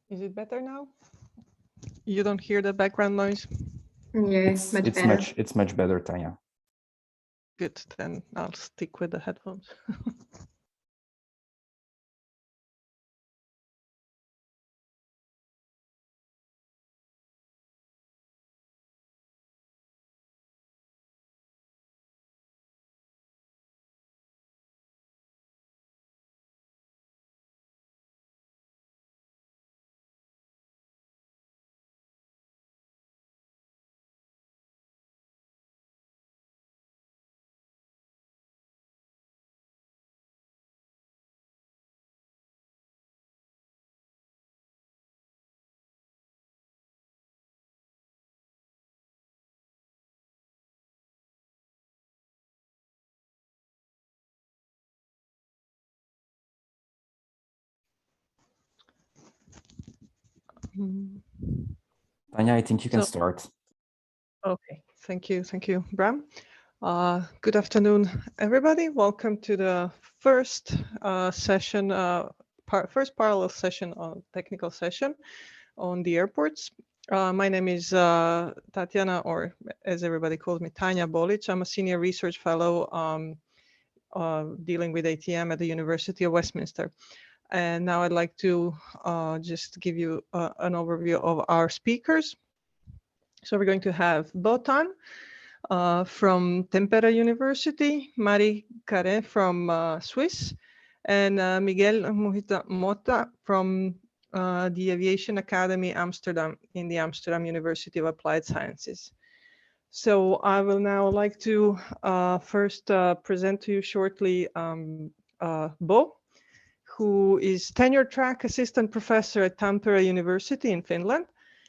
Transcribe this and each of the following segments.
Is it better now? You don't hear the background noise? Yes, it's much better, Tanja. Good, then I'll stick with the headphones. Tanja, I think you can start. Okay, thank you, Bram. Good afternoon, everybody. Welcome to the first session, first parallel session on technical session on the airports. My name is Tatjana, or as everybody calls me, Tanja Bolic. I'm a senior research fellow dealing with ATM at the University of Westminster. And now I'd like to just give you an overview of our speakers. So we're going to have Botan from Tampere University, Carre from Swiss, and Miguel Mota from the Aviation Academy Amsterdam in the Amsterdam University of Applied Sciences. So I will now like to first present to you shortly Bo, who is tenure track assistant professor at Tampere University in Finland.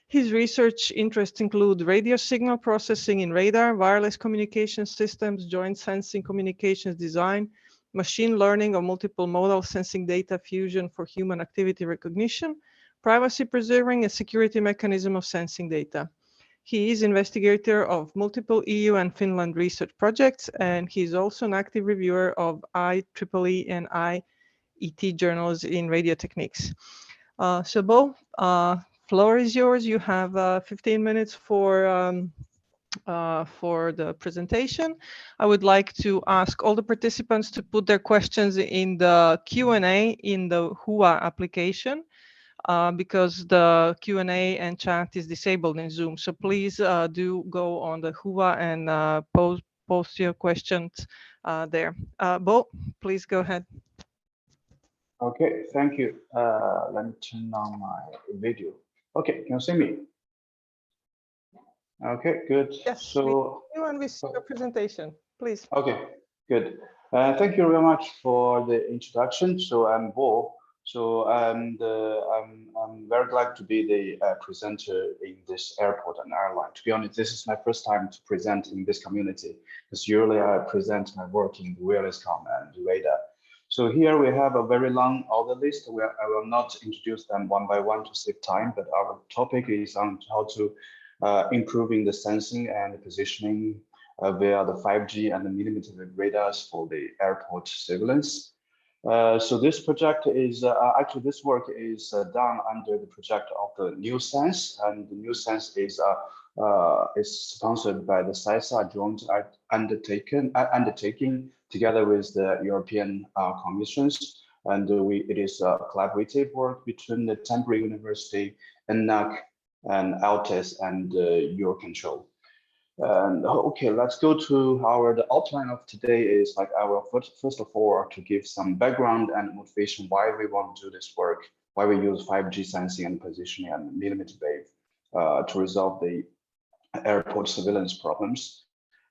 His research interests include radio signal processing in radar, wireless communication systems, joint sensing communications design, machine learning of multiple modal sensing data fusion for human activity recognition, privacy preserving and security mechanism of sensing data. He is investigator of multiple EU and Finland research projects, and he is also an active reviewer of IEEE and IET journals in radio techniques. So Bo, floor is yours. You have 15 minutes for the presentation. I would like to ask all the participants to put their questions in the Q&A in the HUA application because the Q&A and chat is disabled in Zoom. So please do go on the HUA and post your questions there. Bo, please go ahead. Okay, thank you. Let me turn on my video. Okay, can you see me? Okay, good. Yes, so we see your presentation, please. Okay, good. Thank you very much for the introduction. So I'm Bo. So I'm very glad to be the presenter in this airport and airline. To be honest, this is my first time to present in this community, because usually I present my work in wireless comm and radar. So here we have a very long order list where I will not introduce them one by one to save time, but our topic is on how to improving the sensing and positioning via the 5G and the millimeter wave radars for the airport surveillance. So this project is actually this work is done under the project of the New Sense, and the New Sense is sponsored by the SESAR joint undertaking together with the European Commissions, and it is a collaborative work between the Tampere University, ENAC, and ALTES and Eurocontrol. And okay, let's go to the outline of today is like I will first of all to give some background and motivation why we want to do this work, why we use 5G sensing and positioning and millimeter wave to resolve the airport surveillance problems.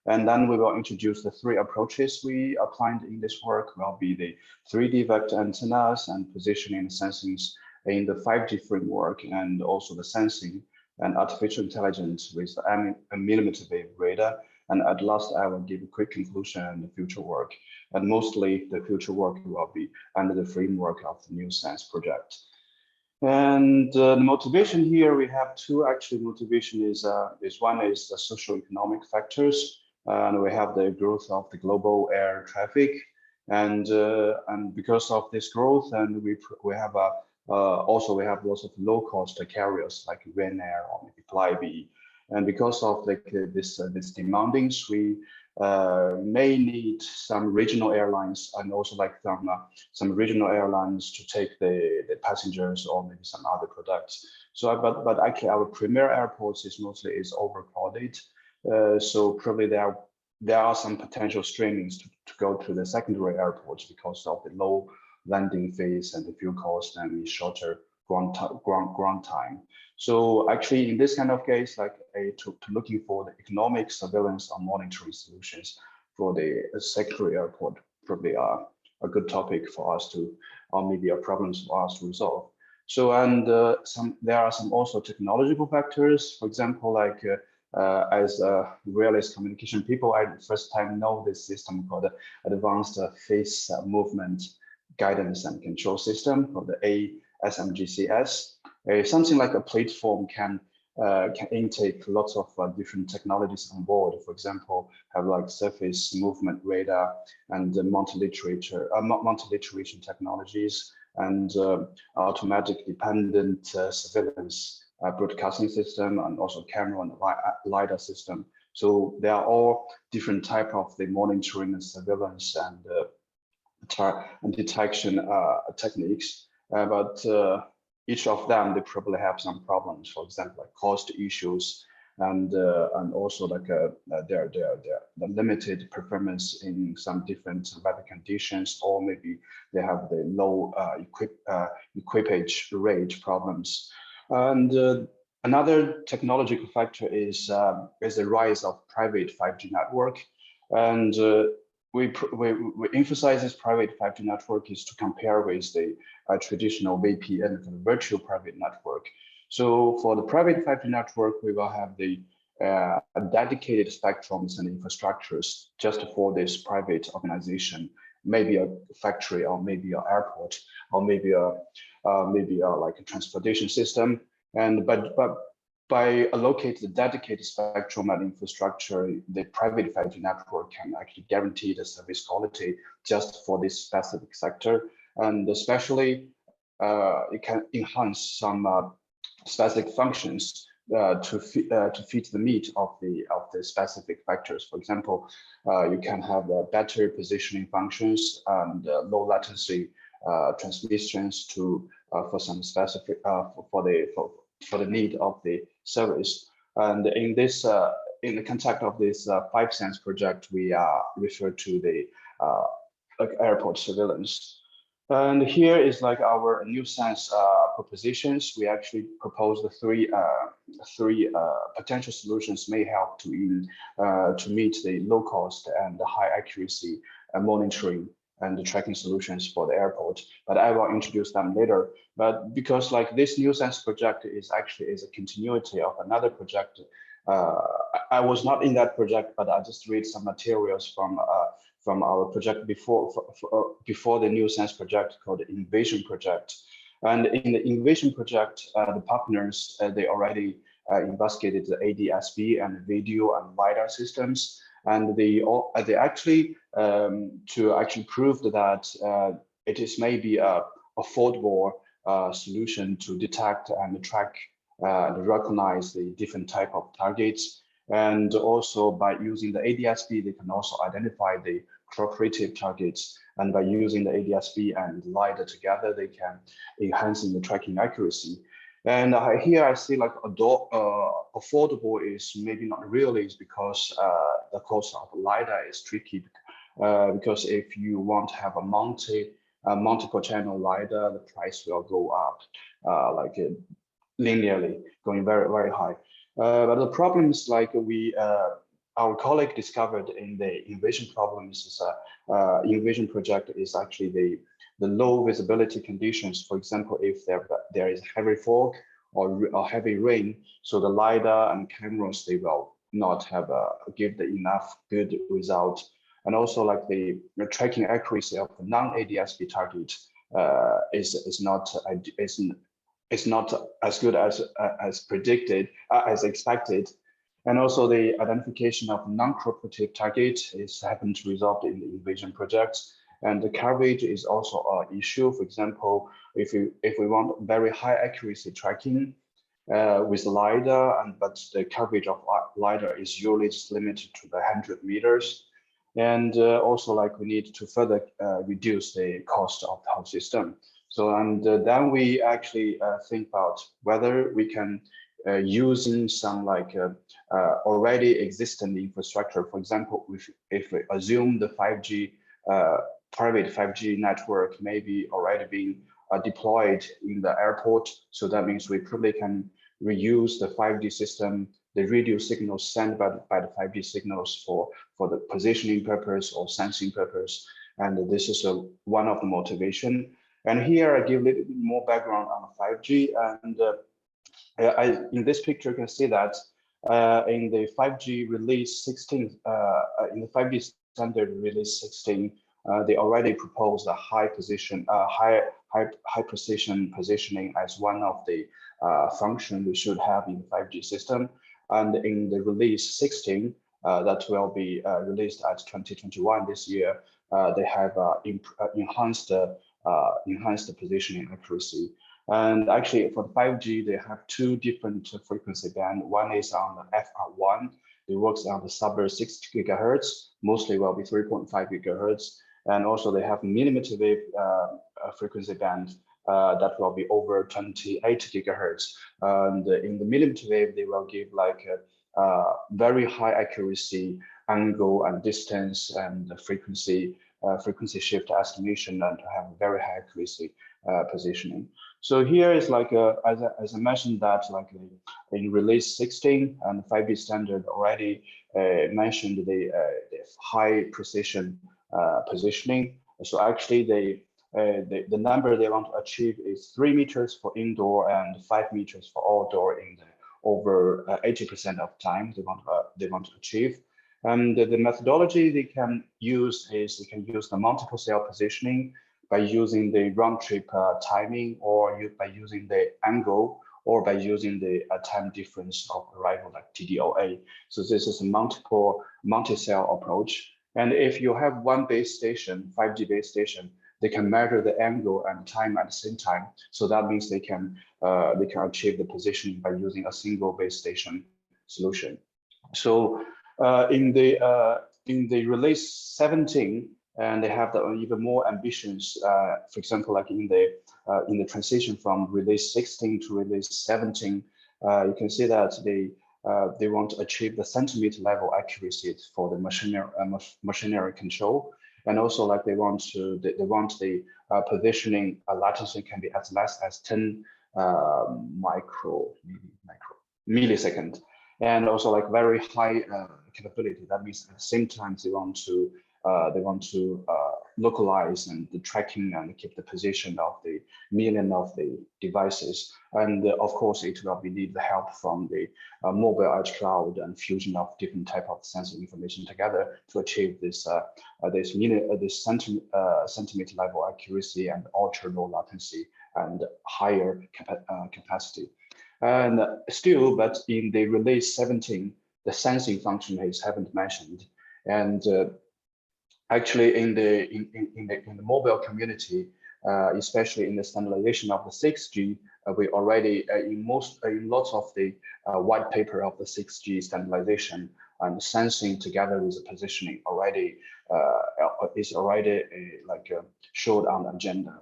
And then we will introduce the three approaches we applied in this work will be the 3D vector antennas and positioning and sensing in the 5G framework, and also the sensing and artificial intelligence with a millimeter wave radar. And at last, I will give a quick conclusion on the future work. And mostly the future work will be under the framework of the New Sense project. And the motivation here, we have two actually motivation is one is the socio-economic factors. And we have the growth of the global air traffic. And because of this growth, and we have Also, we have lots of low-cost carriers like Ryanair or maybe Flybe, and because of this demandings, we may need some regional airlines and also like some regional airlines to take the passengers or maybe some other products. So, but actually, our premier airports is mostly overcrowded. So probably there are some potential strainings to go to the secondary airports because of the low landing fees and the fuel cost and the shorter ground time. So actually, in this kind of case, like to looking for the economic surveillance or monitoring solutions for the secondary airport, probably are a good topic for us to, or maybe a problems for us to resolve. So and there are some also technological factors. For example, like as realist communication people, I first time know this system called Advanced Face Movement Guidance and Control System, called the ASMGCS. Something like a platform can intake lots of different technologies on board. For example, have like surface movement radar and multiliteration technologies and automatic dependent surveillance broadcasting system and also camera and LiDAR system. So they are all different type of the monitoring and surveillance and detection techniques, but each of them, they probably have some problems. For example, like cost issues and also like the limited performance in some different weather conditions, or maybe they have the low equipage rate problems. And another technological factor is the rise of private 5G network, and we emphasize this private 5G network is to compare with the traditional VPN, the virtual private network. So for the private 5G network, we will have the dedicated spectrums and infrastructures just for this private organization, maybe a factory or maybe an airport or maybe like a transportation system. And but by allocating the dedicated spectrum and infrastructure, the private 5G network can actually guarantee the service quality just for this specific sector. And especially, it can enhance some specific functions to fit the need of the specific factors. For example, you can have better positioning functions and low latency transmissions to for some specific for the need of the service. And in this in the context of this 5Sense project, we refer to the like airport surveillance. And here is like our new sense propositions. We actually propose the three potential solutions may help to meet the low cost and the high accuracy monitoring and the tracking solutions for the airport. But I will introduce them later. But because like this new sense project is actually a continuity of another project. I was not in that project, but I just read some materials from our project before the new sense project called the Invasion project. And in the Invasion project, the partners, they already investigated the ADSB and video and LiDAR systems. And they actually to prove that it is maybe a affordable solution to detect and track and recognize the different type of targets. And also by using the ADSB, they can also identify the cooperative targets. And by using the ADSB and LiDAR together, they can enhance the tracking accuracy. And here I see like affordable is maybe not really, because the cost of LiDAR is tricky. Because if you want to have a multiple channel LiDAR, the price will go up linearly, going very, very high. But the problem is like our colleague discovered in the Invasion problems is Invasion project is actually the low visibility conditions. For example, if there is heavy fog or heavy rain, so the LiDAR and cameras, they will not have give the enough good result. And also like the tracking accuracy of the non-ADSB target is not as good as predicted, as expected. And also the identification of non-cooperative target is happened to result in the Invasion project. And the coverage is also an issue. For example, if we want very high accuracy tracking with LiDAR, but the coverage of LiDAR is usually just limited to the 100 meters. And also like we need to further reduce the cost of the whole system. So, and then we actually think about whether we can using some like already existing infrastructure. For example, if we assume the 5G private 5G network may be already being deployed in the airport, so that means we probably can reuse the 5G system, the radio signals sent by the 5G signals for the positioning purpose or sensing purpose, and this is one of the motivation. And here I give a little bit more background on 5G, and in this picture, you can see that in the 5G release 16, in the 5G standard release 16, they already proposed a high precision positioning as one of the function we should have in the 5G system. And in the release 16, that will be released at 2021 this year, they have enhanced positioning accuracy. And actually for the 5G, they have two different frequency band. One is on the FR1. It works on the sub 6 gigahertz, mostly will be 3.5 gigahertz. And also they have millimeter wave frequency band that will be over 28 gigahertz. And in the millimeter wave, they will give like a very high accuracy angle and distance and the frequency shift estimation, and to have very high accuracy positioning. So here is like as I mentioned that like in release 16 and 5G standard already mentioned the high precision positioning. So actually the number they want to achieve is 3 meters for indoor and 5 meters for outdoor in the over 80% of time they want to achieve. And the methodology they can use is they can use the multiple cell positioning by using the round trip timing, or by using the angle, or by using the time difference of arrival, like TDOA. So this is a multi-cell approach. And if you have one base station, 5G base station, they can measure the angle and time at the same time. So that means they can achieve the positioning by using a single base station solution. So in the release 17, and they have even more ambitions. For example, like in the transition from release 16 to release 17, you can see that they want to achieve the centimeter level accuracy for the machinery control, and also like they want the positioning latency can be as less as 10 millisecond, and also like very high capability. That means at the same time they want to localize and the tracking and keep the position of the million of the devices. And of course, it will need the help from the mobile edge cloud and fusion of different type of sensor information together to achieve this centimeter level accuracy and ultra low latency and higher capacity. And still, but in the release 17, the sensing function is haven't mentioned. And actually, in the mobile community, especially in the standardization of the 6G, we already in lots of the white paper of the 6G standardization and sensing together with the positioning already is already showed on the agenda.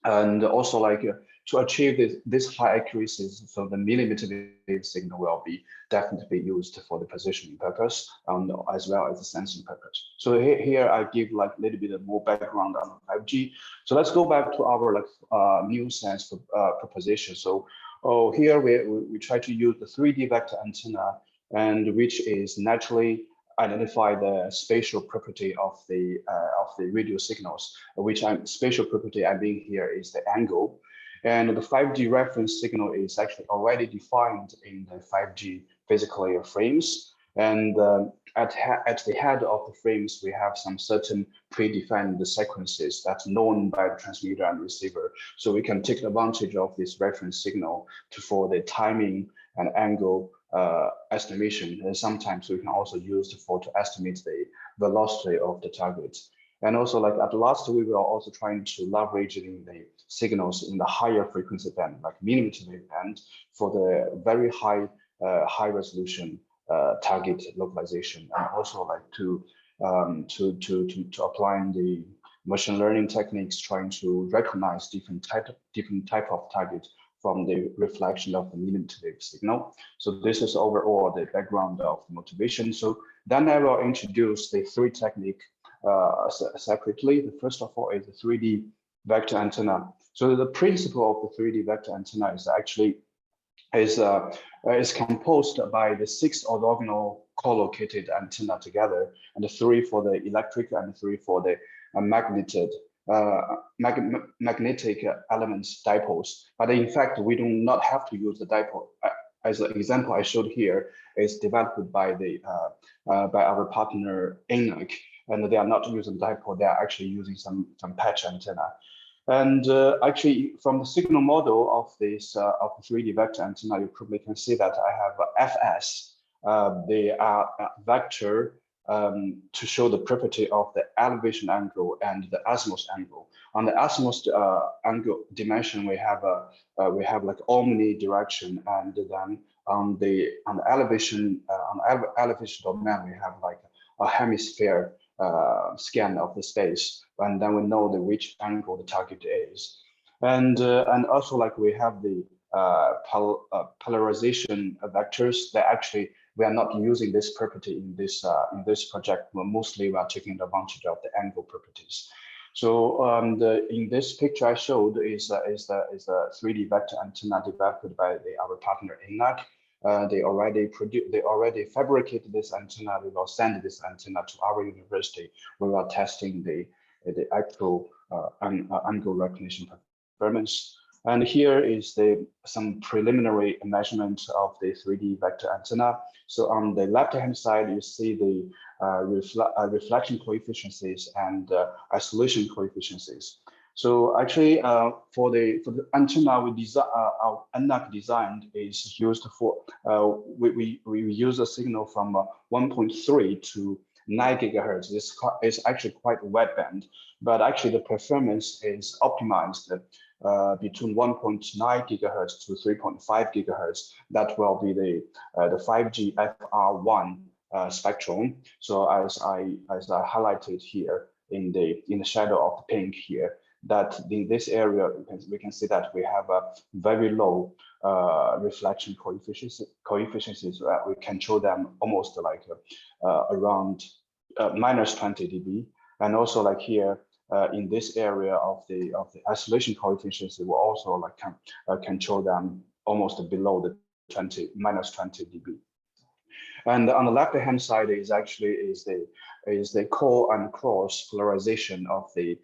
And also like to achieve this high accuracy, so the millimeter wave signal will be definitely used for the positioning purpose as well as the sensing purpose. So here I give like a little bit more background on 5G. So let's go back to our new sense proposition. So here we try to use the 3D vector antenna, and which is naturally identify the spatial property of the radio signals, which spatial property I mean here is the angle. And the 5G reference signal is actually already defined in the 5G physical layer frames. And at the head of the frames, we have some certain predefined sequences that's known by the transmitter and receiver. So we can take advantage of this reference signal for the timing and angle estimation. And sometimes we can also use to estimate the velocity of the target. And also like at last, we were also trying to leverage the signals in the higher frequency band, like millimeter wave band, for the very high resolution target localization, and also like to applying the machine learning techniques, trying to recognize different type of target from the reflection of the millimeter wave signal. So this is overall the background of the motivation. So then I will introduce the three technique separately. The first of all is the 3D vector antenna. So the principle of the 3D vector antenna is actually is composed by the 6 orthogonal co-located antenna together, and the 3 for the electric and 3 for the magnetic elements dipoles. But in fact, we do not have to use the dipole. As an example I showed here is developed by by our partner ENAC, and they are not using dipole. They are actually using some patch antenna. And actually, from the signal model of this of the 3D vector antenna, you probably can see that I have Fs. They are vector to show the property of the elevation angle and the azimuth angle. On the azimuth angle dimension, we have like omnidirection, and then on the elevation domain, we have like a hemisphere scan of the space, and then we know which angle the target is. And also like we have the polarization vectors that actually we are not using this property in this project. Mostly we are taking advantage of the angle properties. So in this picture I showed is a 3D vector antenna developed by our partner ENAC. They already fabricated this antenna. We will send this antenna to our university. We are testing the actual angle recognition performance. And here is some preliminary measurement of the 3D vector antenna. So on the left-hand side, you see the reflection coefficients and isolation coefficients. So actually, for the antenna our ENAC designed is used for we use a signal from 1.3 to 9 gigahertz. This is actually quite wideband, but actually the performance is optimized between 1.9 gigahertz to 3.5 gigahertz. That will be the 5G FR1 spectrum. So as I highlighted here in the shadow of the pink here, that in this area we can see that we have a very low reflection coefficients. We control them almost like around minus 20 dB, and also like here in this area of the isolation coefficients, we will also like control them almost below the minus 20 dB. And on the left-hand side is the core and cross polarization of the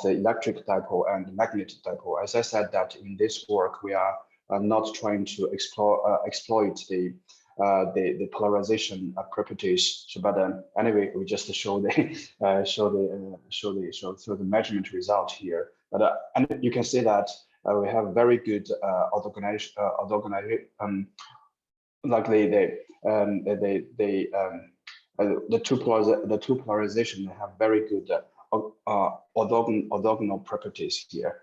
electric dipole and magnetic dipole. As I said, that in this work we are not trying to exploit the polarization properties. So, but anyway, we just show the measurement result here. But and you can see that we have very good like the two polarization have very good orthogonal properties here.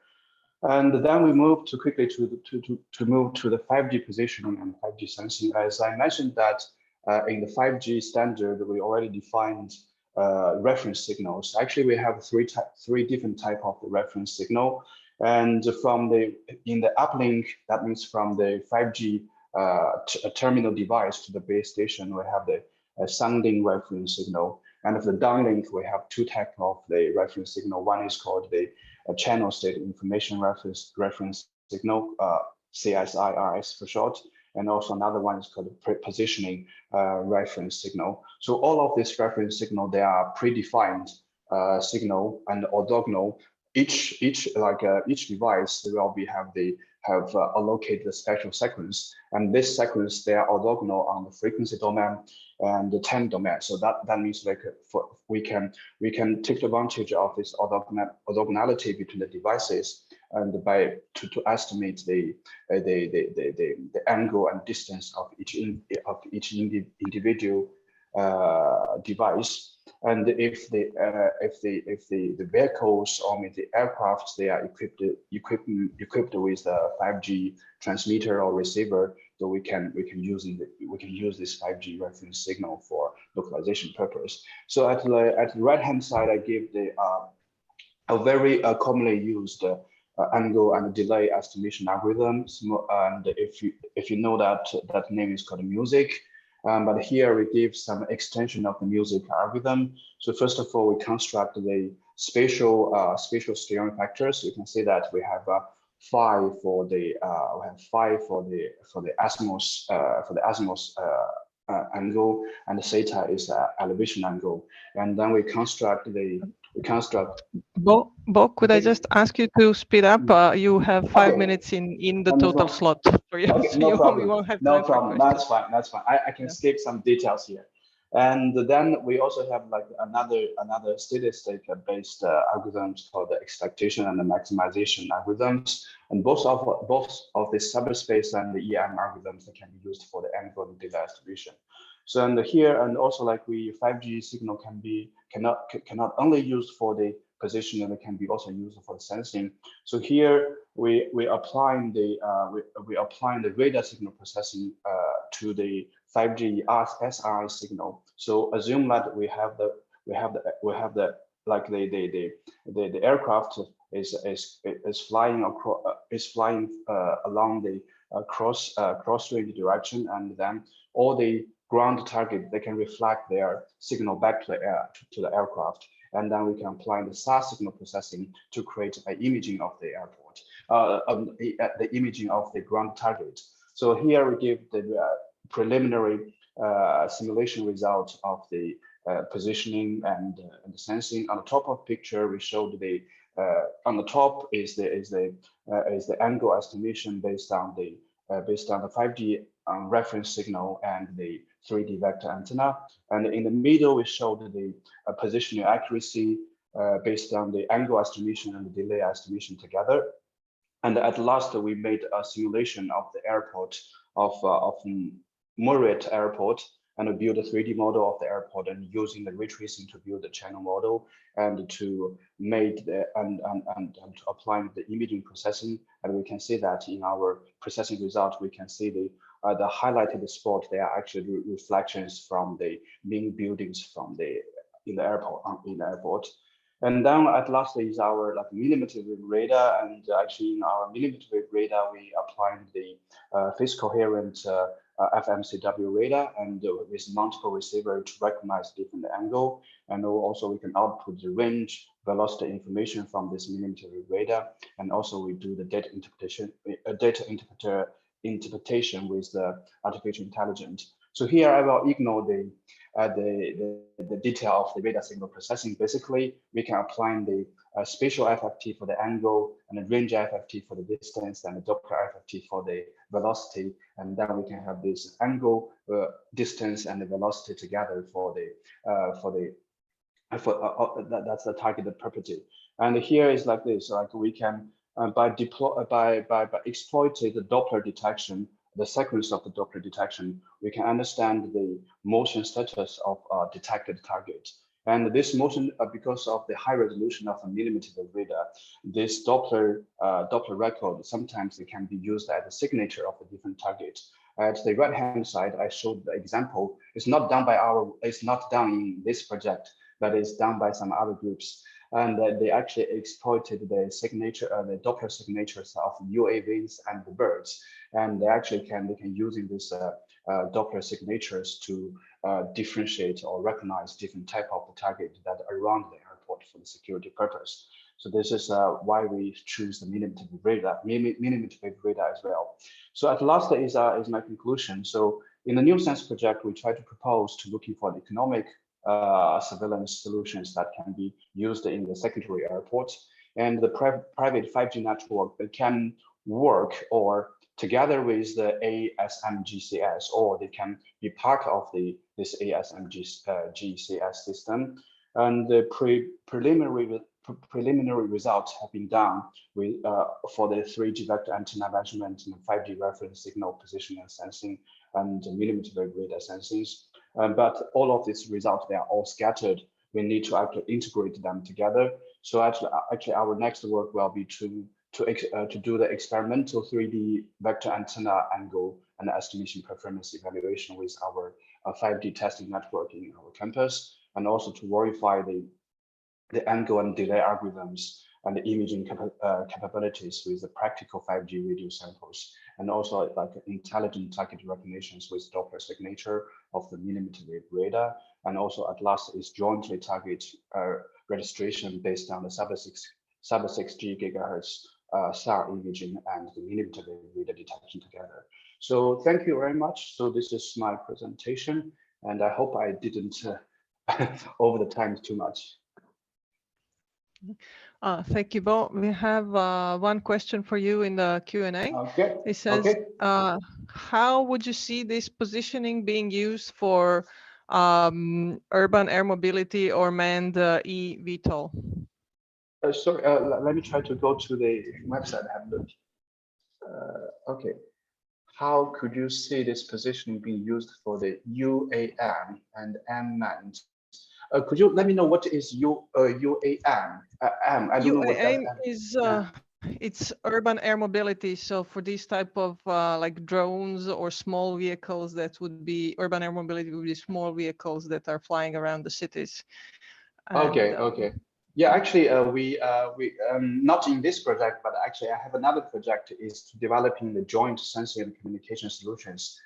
And then we move quickly to move to the 5G positioning and 5G sensing. As I mentioned that in the 5G standard, we already defined reference signals. Actually, we have three different type of the reference signal. And in the uplink, that means from the 5G terminal device to the base station, we have the sounding reference signal. And for the downlink, we have two types of the reference signal. One is called the channel state information reference signal, CSIRS for short. And also another one is called the positioning reference signal. So all of these reference signal, they are predefined signal and orthogonal. Each device will have allocated a special sequence, and this sequence they are orthogonal on the frequency domain and the time domain. So that means like we can take advantage of this orthogonality between the devices, and to estimate the angle and distance of each individual device. And if the vehicles or the aircrafts, they are equipped with a 5G transmitter or receiver, so we can use this 5G reference signal for localization purpose. So at the right hand side, I give a very commonly used angle and delay estimation algorithm. And if you know that name is called music. But here we give some extension of the music algorithm. So first of all, we construct the spatial steering factors. You can see that we have 5 for the azimuth angle, and the theta is elevation angle. And then we construct. Bo, could I just ask you to speed up? You have 5 minutes in the total slot for you. Okay, So no problem. We won't have no time problem. For That's fine. That's fine. I can skip some details here. And then we also have like another statistic based algorithms called the expectation and the maximization algorithms. And both of the subspace and the EM algorithms that can be used for the angle and delay estimation. So and here, and also like 5G signal cannot only used for the position, and it can be also used for the sensing. So here we applying the radar signal processing to the 5G SI signal. So assume that we have the aircraft is flying along the cross range direction, and then all the ground target, they can reflect their signal back to the aircraft, and then we can apply the SAR signal processing to create an imaging of the airport, the imaging of the ground target. So here we give the preliminary simulation result of the positioning and the sensing. On the top of picture, we showed the on the top is the angle estimation based on the 5G reference signal and the 3D vector antenna. And in the middle, we showed the positioning accuracy based on the angle estimation and the delay estimation together. And at last, we made a simulation of the airport of Murrieta Airport, and we built a 3D model of the airport, and using the ray tracing to build the channel model and to make the and applying the imaging processing. And we can see that in our processing result, we can see the highlighted spot. They are actually reflections from the main buildings in the airport. And then at last is our millimeter wave radar, and actually in our millimeter wave radar we applied the phase coherent FMCW radar, and with multiple receiver to recognize different angle, and also we can output the range velocity information from this millimeter wave radar, and also we do the data interpretation with the artificial intelligence. So here I will ignore the detail of the radar signal processing. Basically, we can apply the spatial FFT for the angle, and the range FFT for the distance, and the Doppler FFT for the velocity, and then we can have this angle, distance, and the velocity together that's the targeted property. And here is like this, like we can by exploiting the Doppler detection, the sequence of the Doppler detection, we can understand the motion status of detected target. And this motion, because of the high resolution of a millimeter wave radar, this Doppler record, sometimes it can be used as a signature of a different target. At the right-hand side, I showed the example. It's not done in this project, but it's done by some other groups. And they actually exploited the signature, the Doppler signatures of UAVs and the birds. And they actually can using this Doppler signatures to differentiate or recognize different type of the target that are around the airport for the security purpose. So this is why we choose the millimeter wave radar as well. So at last is my conclusion. So in the New Sense project, we try to propose to looking for the economic surveillance solutions that can be used in the secondary airports, and the private 5G network that can work or together with the ASMGCS, or they can be part of this ASMGCS system. And the preliminary results have been done with for the 3G vector antenna measurement and 5G reference signal position and sensing and millimeter wave radar sensings. But all of these results, they are all scattered. We need to actually integrate them together. So actually our next work will be to do the experimental 3D vector antenna angle and estimation performance evaluation with our 5D testing network in our campus, and also to verify the angle and delay algorithms and the imaging capabilities with the practical 5G radio samples, and also like intelligent target recognitions with Doppler signature of the millimeter wave radar, and also at last is jointly target registration based on the sub-6 GHz SAR imaging and the millimeter wave radar detection together. So thank you very much. So this is my presentation, and I hope I didn't over the time too much. Thank you, Bo. We have one question for you in the Q&A. Okay. It says, how would you see this positioning being used for urban air mobility or manned eVTOL? Sorry, let me try to go to the website and have a look. Okay. How could you see this positioning being used for the UAM and unmanned? Could you let me know what is UAM? I don't know what that is. It's urban air mobility. So for this type of like drones or small vehicles, that would be urban air mobility. Would be small vehicles that are flying around the cities. And, okay. Yeah, actually, we not in this project, but actually I have another project is to developing the joint sensing and communication solutions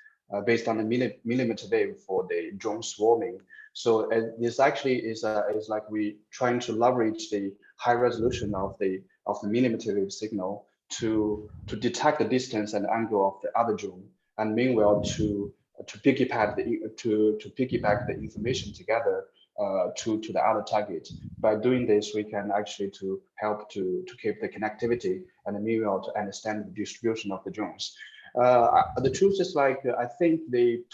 based on the millimeter wave for the drone swarming. So this actually is like we trying to leverage the high resolution of the millimeter wave signal to detect the distance and angle of the other drone, and meanwhile to piggyback the information together to the other target. By doing this, we can actually to help to keep the connectivity and meanwhile to understand the distribution of the drones. The truth is like I think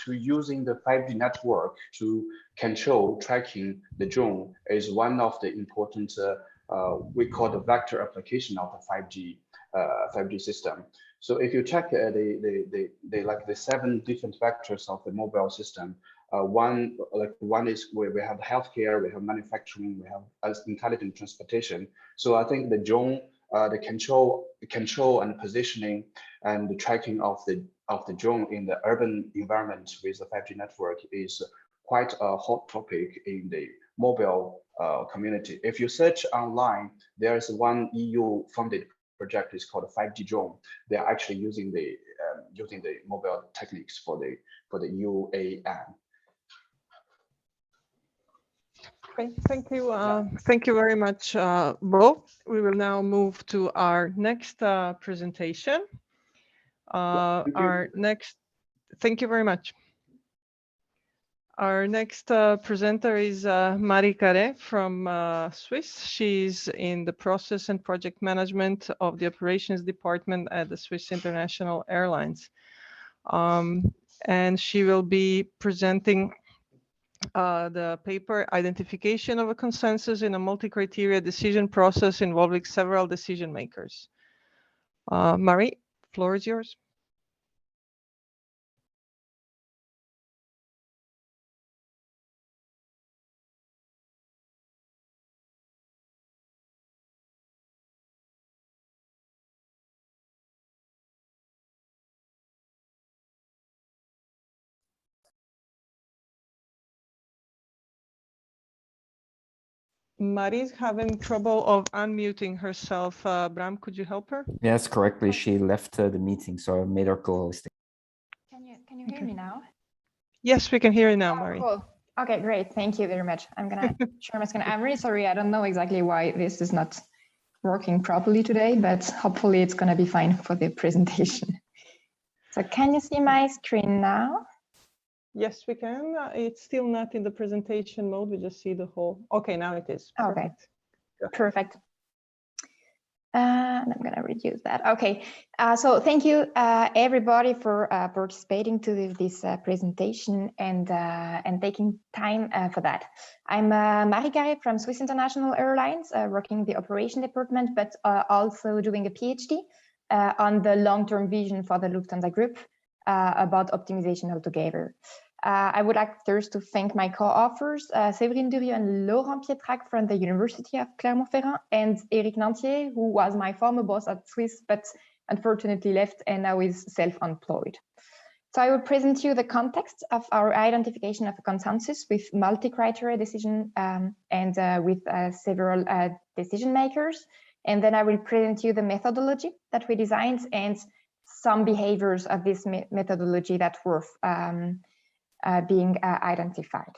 using the 5G network to control tracking the drone is one of the important we call the vector application of the 5G system. So if you check the 7 different vectors of the mobile system, one is where we have healthcare, we have manufacturing, we have intelligent transportation. So I think the drone, the control and positioning and the tracking of the drone in the urban environment with the 5G network is quite a hot topic in the mobile community. If you search online, there is one EU-funded project is called a 5G drone. They are actually using the mobile techniques for the UAM. Okay, thank you. Thank you very much, Bo. We will now move to our next presentation. Thank you very much. Our next presenter is Marie Carre from Swiss. She's in the process and project management of the operations department at the Swiss International Airlines. And she will be presenting the paper Identification of a Consensus in a Multicriteria Decision Process Involving Several Decision Makers. Marie, floor is yours. Marie's having trouble of unmuting herself. Bram, could you help her? Yes, correctly. She left the meeting, so I made her co-hosting. Can you hear me now? Yes, we can hear you now, Marie. Cool. Okay, great. Thank you very much. I'm gonna share my screen. I'm really sorry. I don't know exactly why this is not working properly today, but hopefully it's gonna be fine for the presentation. So can you see my screen now? Yes, we can. It's still not in the presentation mode. We just see the whole. Okay, now it is. Okay, perfect. And I'm going to reduce that. Okay, so thank you everybody for participating to this presentation and taking time for that. I'm Marie Carre from Swiss International Airlines, working in the operation department, but also doing a PhD on the long-term vision for the Lufthansa Group about optimization altogether. I would like first to thank my co-authors, Séverine Durieux and Laurent Pietrac from the University of Clermont-Ferrand, and Eric Nantier, who was my former boss at Swiss, but unfortunately left and now is self-employed. So I will present you the context of our identification of a consensus with multi-criteria decision and with several decision makers. And then I will present you the methodology that we designed and some behaviors of this methodology that were being identified.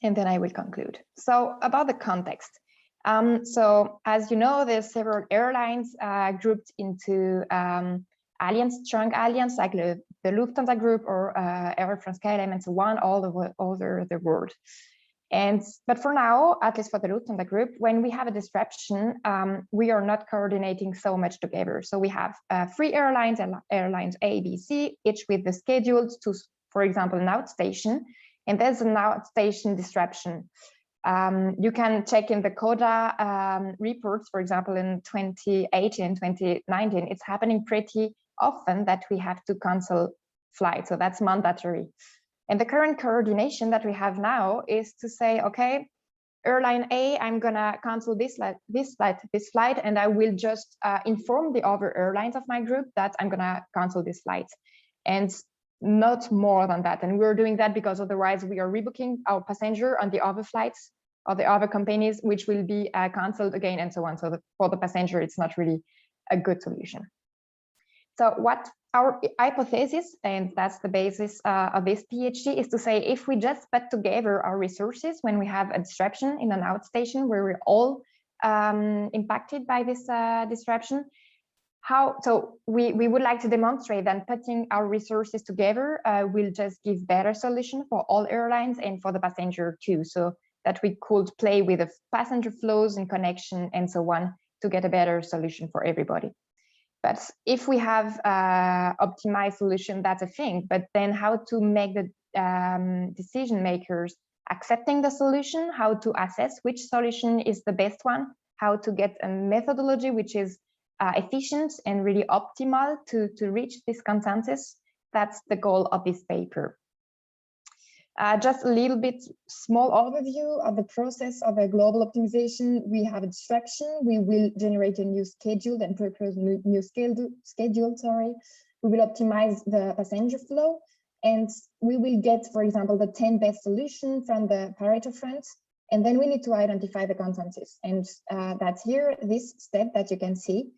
And then I will conclude. So about the context. So as you know, there's several airlines grouped into strong alliance, like the Lufthansa group or Air France-KLM and so on, all over the world. But for now, at least for the Lufthansa group, when we have a disruption, we are not coordinating so much together. So we have 3 airlines, airlines A, B, C, each with the schedules to, for example, an outstation, and there's an outstation disruption. You can check in the CODA reports, for example, in 2018 and 2019, it's happening pretty often that we have to cancel flights, so that's mandatory. And the current coordination that we have now is to say, okay, airline A, I'm gonna cancel this flight, and I will just inform the other airlines of my group that I'm gonna cancel this flight, and not more than that. And we're doing that because otherwise we are rebooking our passenger on the other flights or the other companies, which will be canceled again and so on. So for the passenger, it's not really a good solution. So what our hypothesis, and that's the basis of this PhD, is to say if we just put together our resources when we have a disruption in an outstation where we're all impacted by this disruption, so we would like to demonstrate that putting our resources together will just give better solution for all airlines and for the passenger too, so that we could play with the passenger flows and connection and so on to get a better solution for everybody. But if we have optimized solution, that's a thing, but then how to make the decision makers accepting the solution, how to assess which solution is the best one, how to get a methodology which is efficient and really optimal to reach this consensus. That's the goal of this paper. Just a little bit small overview of the process of a global optimization. We have a disruption. We will generate a new schedule and propose new schedule. Sorry. We will optimize the passenger flow, and we will get, for example, the 10 best solution from the Pareto front. And then we need to identify the consensus. And that's here, this step that you can see.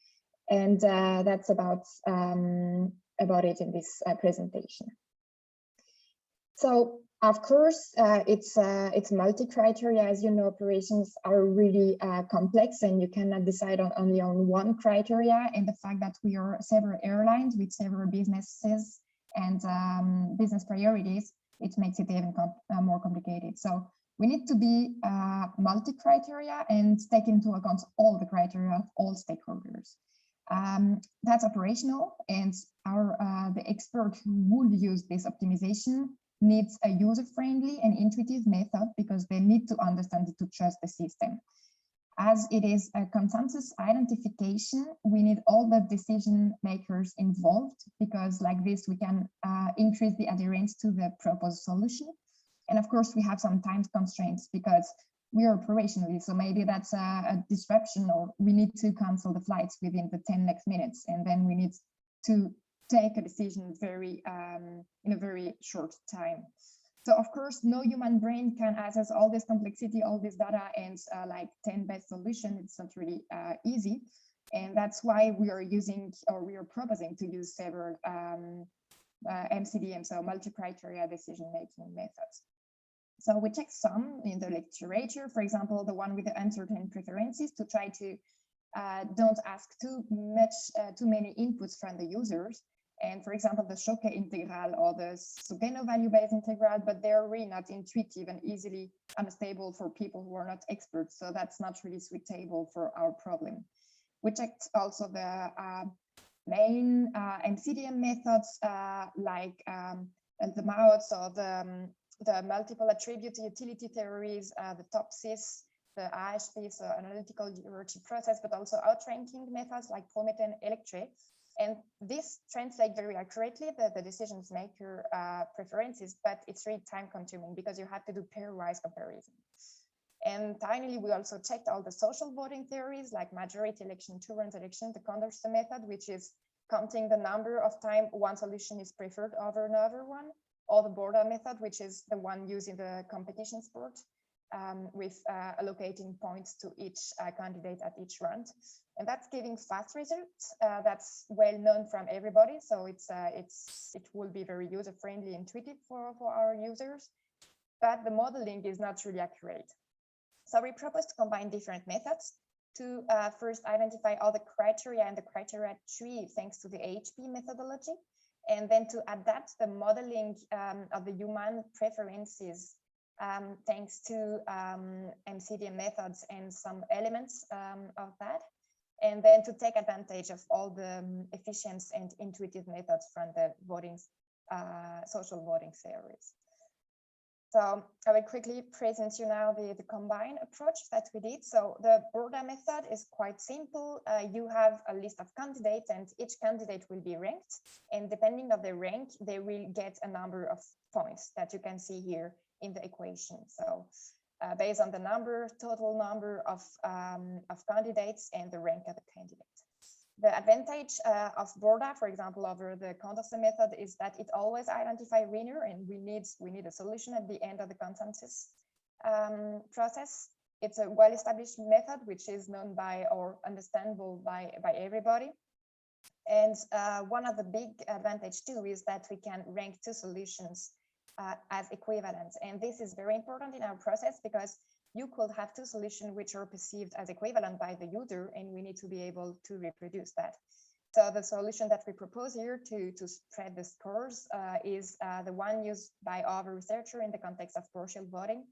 And that's about it in this presentation. So, of course, it's multi-criteria. As you know, operations are really complex, and you cannot decide only on one criteria. And the fact that we are several airlines with several businesses and business priorities, it makes it even more complicated. So we need to be multi-criteria and take into account all the criteria of all stakeholders. That's operational, and the expert who would use this optimization needs a user-friendly and intuitive method because they need to understand it to trust the system. As it is a consensus identification, we need all the decision makers involved because like this, we can increase the adherence to the proposed solution. And of course, we have some time constraints because we are operationally, so maybe that's a disruption, or we need to cancel the flights within the 10 next minutes, and then we need to take a decision in a very short time. So of course, no human brain can access all this complexity, all this data, and like 10 best solution. It's not really easy, and that's why we are using, or we are proposing to use several MCDM, so multi-criteria decision-making methods. So we check some in the literature, for example, the one with the uncertain preferences, to try to don't ask too many inputs from the users. And for example, the Choquet integral or the Sugeno value-based integral, but they're really not intuitive and easily unstable for people who are not experts. So that's not really suitable for our problem. We checked also the main MCDM methods like the MAUTs or the multiple attribute utility theories, the TOPSIS, the AHP, so analytical hierarchy process, but also outranking methods like Prometheus and Electre. And this translates very accurately the decisions maker preferences, but it's really time consuming because you have to do pairwise comparison. And finally, we also checked all the social voting theories like majority election, two-round election, the Condorcet method, which is counting the number of time one solution is preferred over another one, or the Borda method, which is the one used in the competition sport, with allocating points to each candidate at each round. And that's giving fast results. That's well known from everybody. So it will be very user-friendly, intuitive for our users, but the modeling is not really accurate. So we propose to combine different methods to first identify all the criteria and the criteria tree thanks to the AHP methodology, and then to adapt the modeling of the human preferences thanks to MCDM methods and some elements of that, and then to take advantage of all the efficient and intuitive methods from the voting, social voting theories. So I will quickly present you now the combined approach that we did. So the Borda method is quite simple. You have a list of candidates and each candidate will be ranked. And depending on the rank, they will get a number of points that you can see here in the equation. So based on the total number of candidates and the rank of the candidate. The advantage of Borda, for example, over the Condorcet method is that it always identifies winner, and we need a solution at the end of the consensus process. It's a well-established method, which is known by or understandable by everybody. And one of the big advantage too is that we can rank two solutions as equivalent. And this is very important in our process because you could have two solutions which are perceived as equivalent by the user, and we need to be able to reproduce that. So the solution that we propose here to spread the scores is the one used by our researcher in the context of partial voting,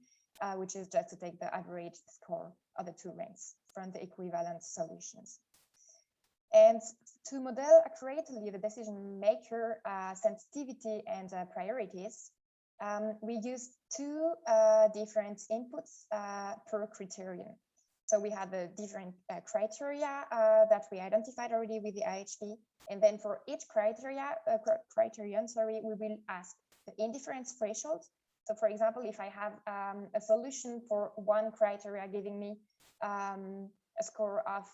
which is just to take the average score of the two ranks from the equivalent solutions. And to model accurately the decision maker sensitivity and priorities, we use two different inputs per criterion. So we have the different criteria that we identified already with the IHP. And then for each criterion, we will ask the indifference threshold. So for example, if I have a solution for one criteria giving me a score of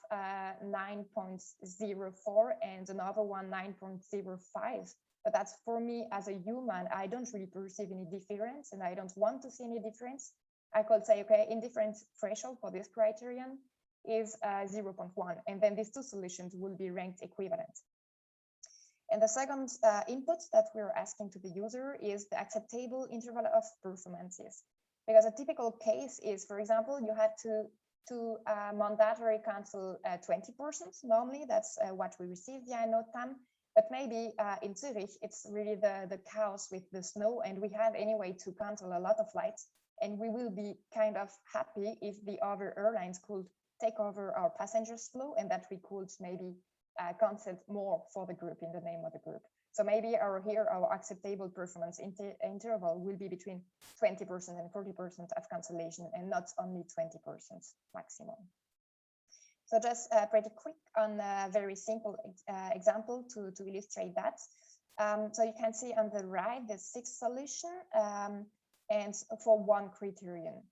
9.04 and another one 9.05, but that's for me as a human, I don't really perceive any difference and I don't want to see any difference. I could say, okay, indifference threshold for this criterion is 0.1, and then these two solutions will be ranked equivalent. And the second input that we're asking to the user is the acceptable interval of performances. Because a typical case is, for example, you had to mandatory cancel 20%. Normally, that's what we receive via Notam. But maybe in Zurich, it's really the chaos with the snow, and we have anyway to cancel a lot of flights. And we will be kind of happy if the other airlines could take over our passengers flow, and that we could maybe cancel more for the group in the name of the group. So maybe our acceptable performance interval will be between 20% and 40% of cancellation, and not only 20% maximum. So just pretty quick on a very simple example to illustrate that. So you can see on the right, the sixth solution, and for one criterion.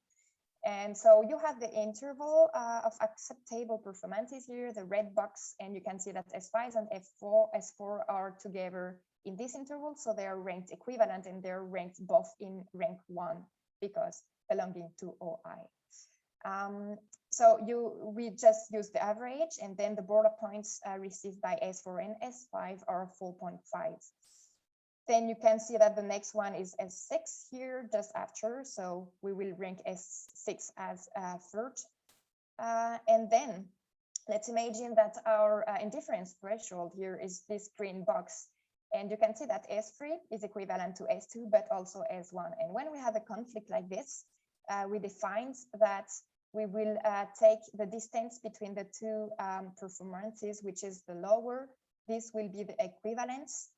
And so you have the interval of acceptable performances here, the red box, and you can see that S5 and S4 are together in this interval. So they are ranked equivalent, and they're ranked both in rank 1 because belonging to OI. So we just use the average, and then the border points received by S4 and S5 are 4.5. Then you can see that the next one is S6 here just after. So we will rank S6 as third. And then let's imagine that our indifference threshold here is this green box. And you can see that S3 is equivalent to S2, but also S1. And when we have a conflict like this, we defined that we will take the distance between the two performances, which is the lower. This will be the equivalence.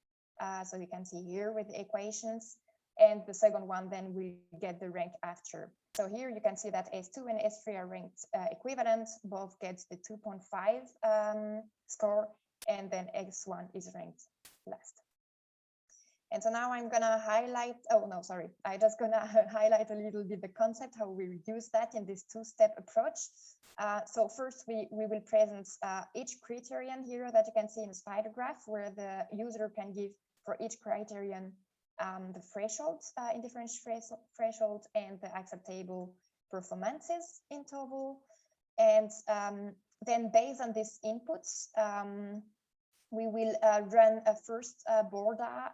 So you can see here with the equations, and the second one then will get the rank after. So here you can see that S2 and S3 are ranked equivalent, both get the 2.5 score, and then S1 is ranked last. And so now I'm gonna highlight, oh no, sorry, I just gonna highlight a little bit the concept, how we reduce that in this two-step approach. So first we will present each criterion here that you can see in the spider graph, where the user can give for each criterion the thresholds in different thresholds and the acceptable performances interval. And then based on these inputs, we will run a first border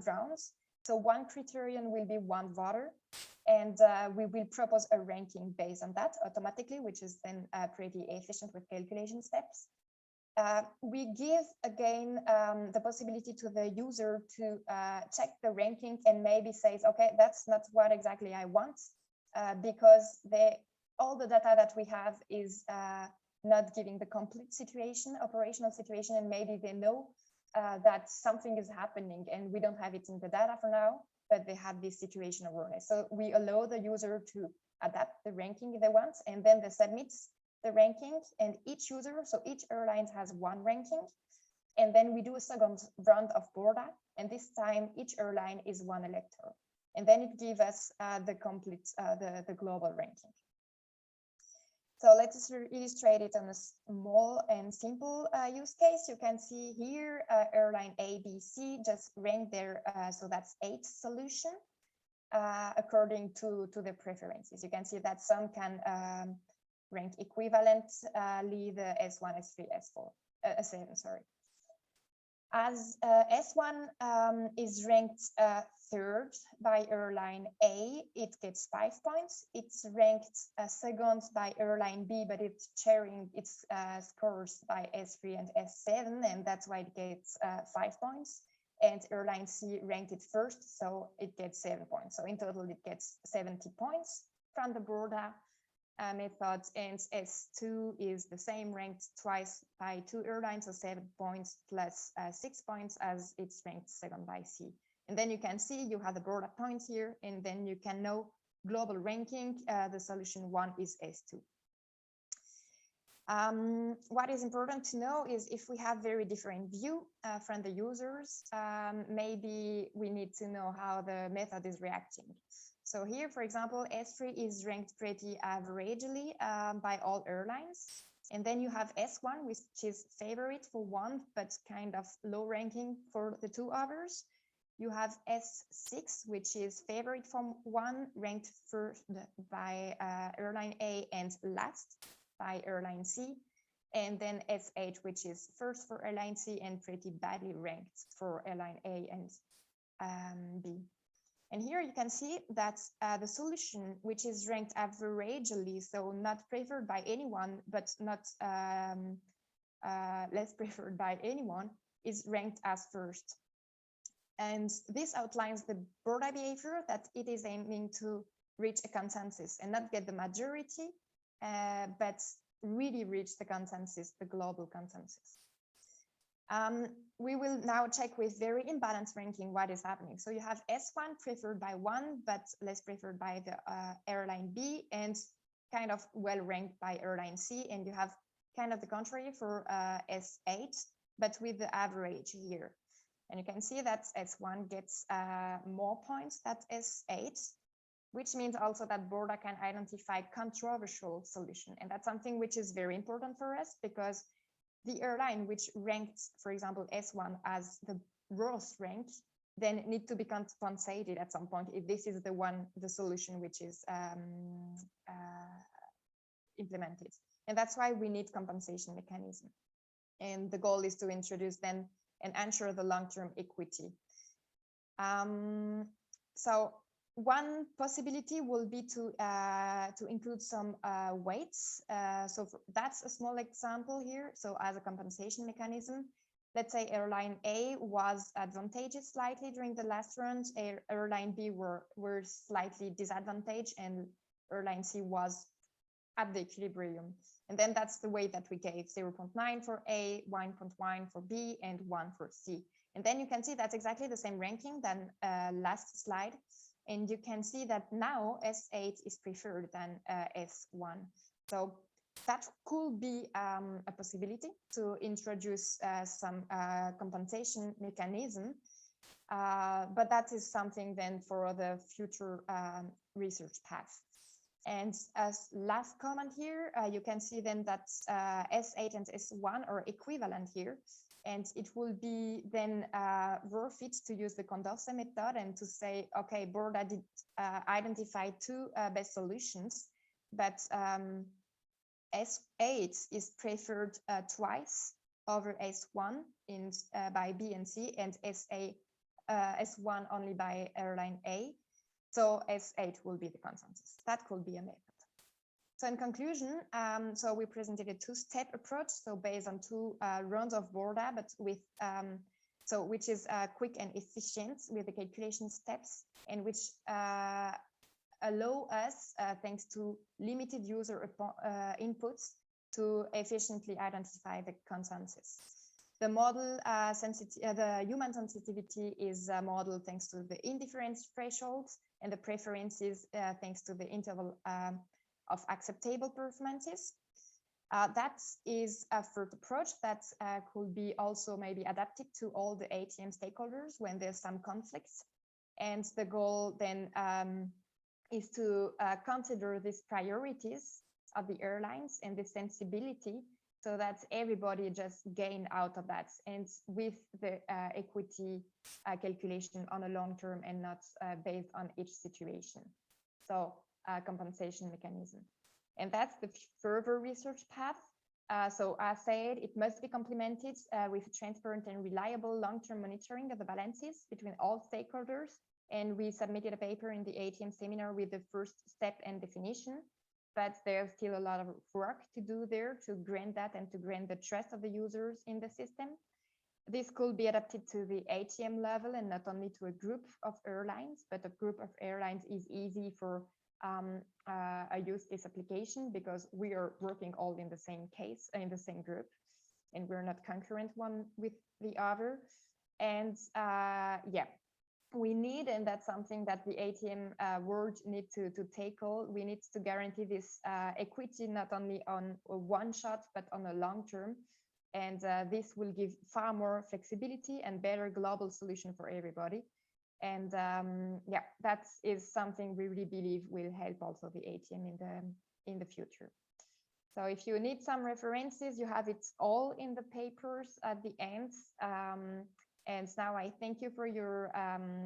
rounds. So one criterion will be one voter, and we will propose a ranking based on that automatically, which is then pretty efficient with calculation steps. We give again the possibility to the user to check the ranking and maybe says, okay, that's not what exactly I want, because all the data that we have is not giving the complete situation, operational situation, and maybe they know that something is happening and we don't have it in the data for now, but they have this situation awareness. So we allow the user to adapt the ranking if they want, and then they submit the ranking, and each user, so each airline has one ranking, and then we do a second round of border, and this time each airline is one elector, and then it gives us the complete, the global ranking. So let's illustrate it on a small and simple use case. You can see here airline A, B, C just rank their, so that's 8 solution according to the preferences. You can see that some can rank equivalently the S1, S3, S4, S7, sorry. As S1 is ranked third by airline A, it gets 5 points. It's ranked second by airline B, but it's sharing its scores by S3 and S7, and that's why it gets 5 points. And airline C ranked it first, so it gets 7 points. So in total, it gets 70 points from the border method, and S2 is the same, ranked twice by 2 airlines, so 7 points plus 6 points as it's ranked second by C. And then you can see you have the border points here, and then you can know global ranking, the solution 1 is S2. What is important to know is if we have very different view from the users, maybe we need to know how the method is reacting. So here, for example, S3 is ranked pretty averagely by all airlines. And then you have S1, which is favorite for one, but kind of low ranking for the 2 others. You have S6, which is favorite from one, ranked first by airline A and last by airline C. And then S8, which is first for airline C and pretty badly ranked for airline A and B. And here you can see that the solution, which is ranked averagely, so not preferred by anyone, but not less preferred by anyone, is ranked as first. And this outlines the border behavior that it is aiming to reach a consensus and not get the majority, but really reach the consensus, the global consensus. We will now check with very imbalanced ranking what is happening. So you have S1 preferred by one, but less preferred by the airline B, and kind of well ranked by airline C. And you have kind of the contrary for S8, but with the average here. And you can see that S1 gets more points than S8, which means also that border can identify controversial solution. And that's something which is very important for us, because the airline which ranked, for example, S1 as the worst rank, then need to be compensated at some point if this is the solution which is implemented. And that's why we need compensation mechanism. And the goal is to introduce then and ensure the long-term equity. So one possibility will be to include some weights. So that's a small example here. So as a compensation mechanism, let's say airline A was advantageous slightly during the last round, airline B were slightly disadvantaged, and airline C was at the equilibrium. And then that's the way that we gave 0.9 for A, 1.1 for B, and 1 for C. And then you can see that's exactly the same ranking than last slide. And you can see that now S8 is preferred than S1. So that could be a possibility to introduce some compensation mechanism, but that is something then for the future research path. And as last comment here, you can see then that S8 and S1 are equivalent here, and it will be then worth it to use the Condorcet method and to say, okay, Borda did identify two best solutions, but S8 is preferred twice over S1 by B and C, and S1 only by airline A. So S8 will be the consensus. That could be a method. So in conclusion, so we presented a two-step approach, so based on two rounds of Borda, but with which is quick and efficient with the calculation steps, and which allow us, thanks to limited user inputs, to efficiently identify the consensus. The model the human sensitivity is modeled thanks to the indifference thresholds, and the preferences thanks to the interval of acceptable performances. That is a third approach that could be also maybe adapted to all the ATM stakeholders when there's some conflicts. And the goal then is to consider these priorities of the airlines and the sensibility, so that everybody just gain out of that, and with the equity calculation on a long term and not based on each situation. So compensation mechanism. And that's the further research path. So as said, it must be complemented with transparent and reliable long-term monitoring of the balances between all stakeholders. And we submitted a paper in the ATM seminar with the first step and definition, but there's still a lot of work to do there to grant that and to grant the trust of the users in the system. This could be adapted to the ATM level and not only to a group of airlines, but a group of airlines is easy for a use case application, because we are working all in the same case, in the same group, and we're not concurrent one with the other. And yeah, we need, and that's something that the ATM world need to tackle, we need to guarantee this equity not only on a one shot, but on a long term. And this will give far more flexibility and better global solution for everybody. And yeah, that is something we really believe will help also the ATM in the future. So if you need some references, you have it all in the papers at the end. And now I thank you for your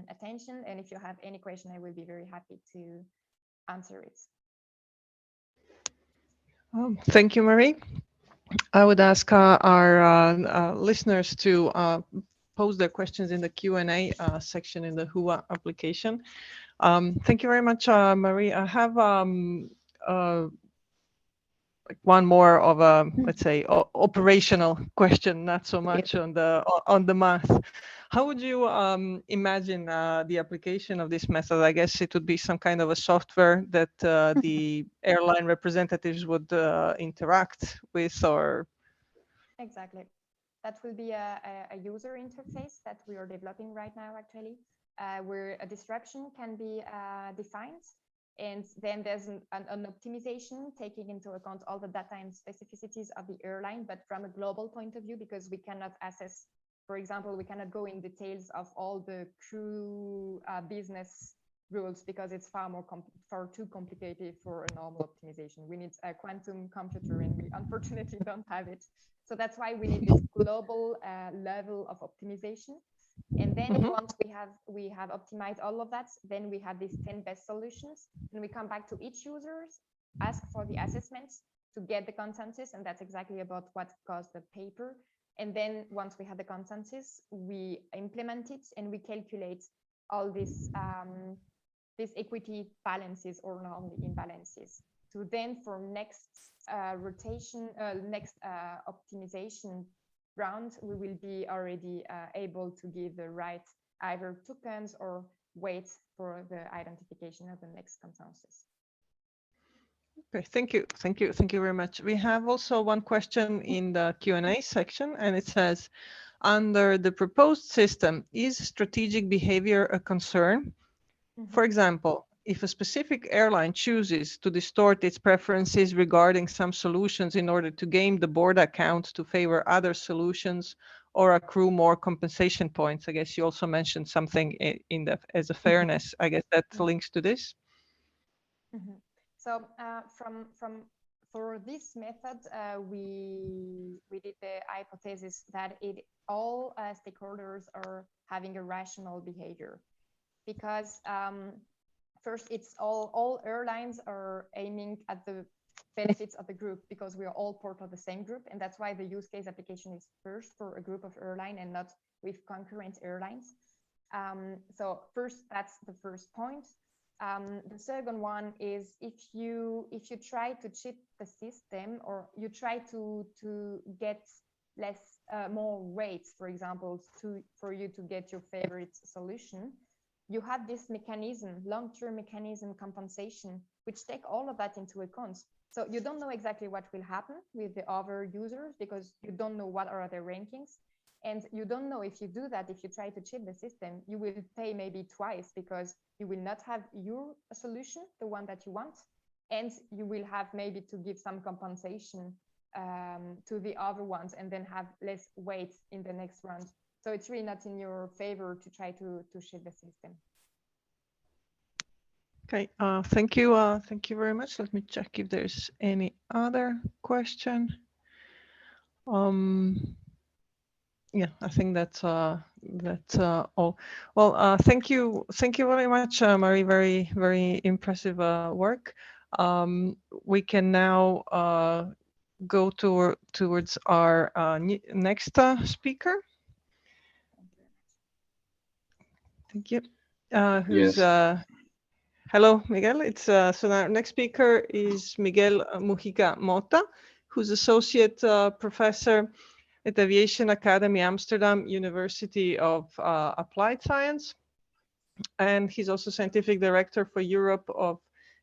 attention. And if you have any question, I will be very happy to answer it. Thank you, Marie. I would ask our listeners to pose their questions in the Q&A section in the HUA application. Thank you very much, Marie. I have like one more of a, let's say, operational question, not so much on the math. How would you imagine the application of this method? I guess it would be some kind of a software that the airline representatives would interact with, or? Exactly. That will be a user interface that we are developing right now, actually, where a disruption can be defined. And then there's an optimization taking into account all the data and specificities of the airline, but from a global point of view, because we cannot assess, for example, we cannot go in details of all the crew business rules, because it's far too complicated for a normal optimization. We need a quantum computer, and we unfortunately don't have it. So that's why we need this global level of optimization. And then once we have optimized all of that, then we have these 10 best solutions, and we come back to each users, ask for the assessments to get the consensus, and that's exactly about what caused the paper. And then once we have the consensus, we implement it and we calculate all these equity balances or normal imbalances. So then for next rotation, next optimization round, we will be already able to give the right either tokens or weight for the identification of the next consensus. Okay, thank you very much. We have also one question in the Q&A section, and it says, under the proposed system, is strategic behavior a concern? For example, if a specific airline chooses to distort its preferences regarding some solutions in order to game the board account to favor other solutions or accrue more compensation points. I guess you also mentioned something in the as a fairness. I guess that links to this. So for this method, we did the hypothesis that all stakeholders are having a rational behavior, because first, it's all airlines are aiming at the benefits of the group, because we are all part of the same group, and that's why the use case application is first for a group of airline and not with concurrent airlines. So first, that's the first point. The second one is if you try to cheat the system, or you try to get more weights, for example, for you to get your favorite solution, you have this mechanism, long-term mechanism compensation, which take all of that into account. So you don't know exactly what will happen with the other users, because you don't know what are their rankings. And you don't know if you do that, if you try to cheat the system, you will pay maybe twice, because you will not have your solution, the one that you want, and you will have maybe to give some compensation to the other ones, and then have less weight in the next round. So it's really not in your favor to try to cheat the system. Okay, thank you. Thank you very much. Let me check if there's any other question. Yeah, I think that's all. Well, thank you very much, Marie. Very, very impressive work. We can now go towards our next speaker. Thank you. Who's Yes. Hello, Miguel. It's so our next speaker is Miguel Mujica Mota, who's associate professor at Aviation Academy, Amsterdam University of Applied Science. And he's also scientific director for Europe of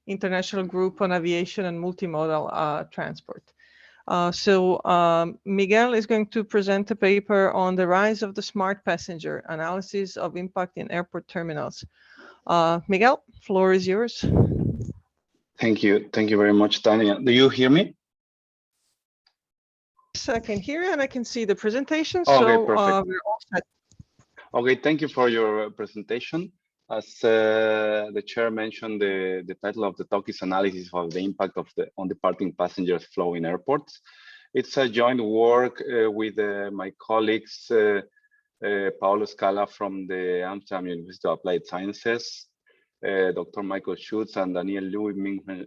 International Group on Aviation and Multimodal Transport. Miguel is going to present a paper on the rise of the smart passenger, analysis of impact in airport terminals. Miguel, floor is yours. Thank you. Thank you very much, Tanja. Do you hear me? Yes, I can hear you and I can see the presentation. Okay, so perfect. we're all set. Okay, thank you for your presentation. As the chair mentioned, the title of the talk is Analysis of the Impact of on Departing Passengers Flow in Airports. It's a joint work with my colleagues, Paolo Scala from the Amsterdam University of Applied Sciences, Dr. Michael Schutz and Daniel Liu,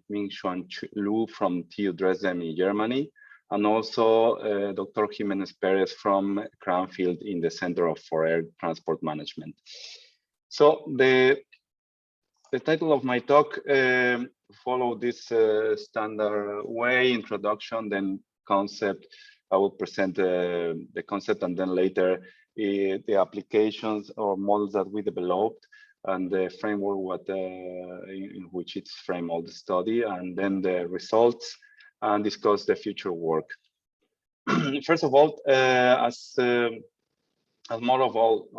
Ming-Xuan Lu from TU Dresden in Germany, and also Dr. Jimenez Perez from Cranfield in the Center for Air Transport Management. So the title of my talk follow this standard way: introduction, then concept. I will present the concept, and then later the applications or models that we developed, and the framework in which it's framed all the study, and then the results, and discuss the future work. First of all, as more of all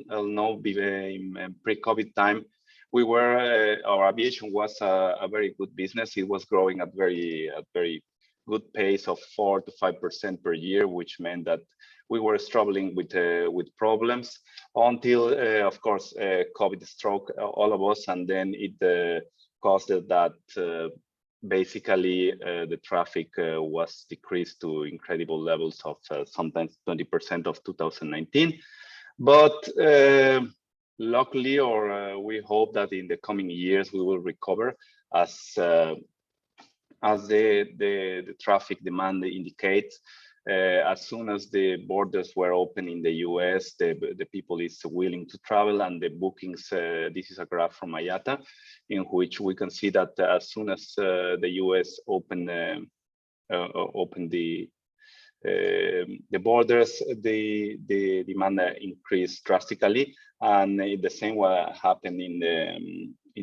know, in pre-COVID time, we were our aviation was a very good business. It was growing at very good pace of 4 to 5% per year, which meant that we were struggling with problems until, of course, COVID struck all of us, and then it caused that basically the traffic was decreased to incredible levels of sometimes 20% of 2019. But luckily, or we hope that in the coming years we will recover as the traffic demand indicates. As soon as the borders were open in the US, the people is willing to travel, and the bookings, this is a graph from IATA, in which we can see that as soon as the US opened the borders, the demand increased drastically, and the same what happened in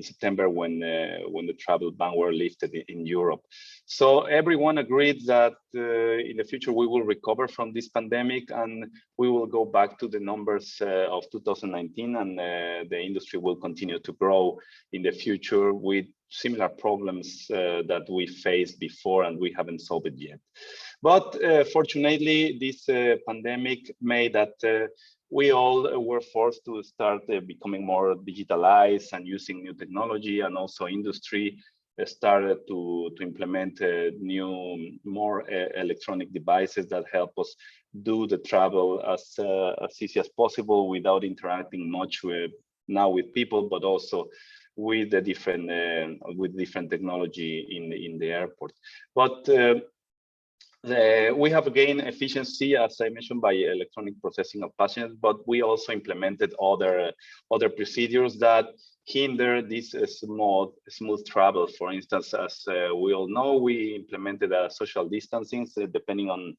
September when the travel ban were lifted in Europe. So everyone agreed that in the future we will recover from this pandemic and we will go back to the numbers of 2019, and the industry will continue to grow in the future with similar problems that we faced before and we haven't solved it yet. But fortunately, this pandemic made that we all were forced to start becoming more digitalized and using new technology, and also industry started to implement new, more electronic devices that help us do the travel as easy as possible without interacting much with people, but also with the different technology in the airport. But we have gained efficiency, as I mentioned, by electronic processing of passengers, but we also implemented other procedures that hinder this smooth travel. For instance, as we all know, we implemented social distancing depending on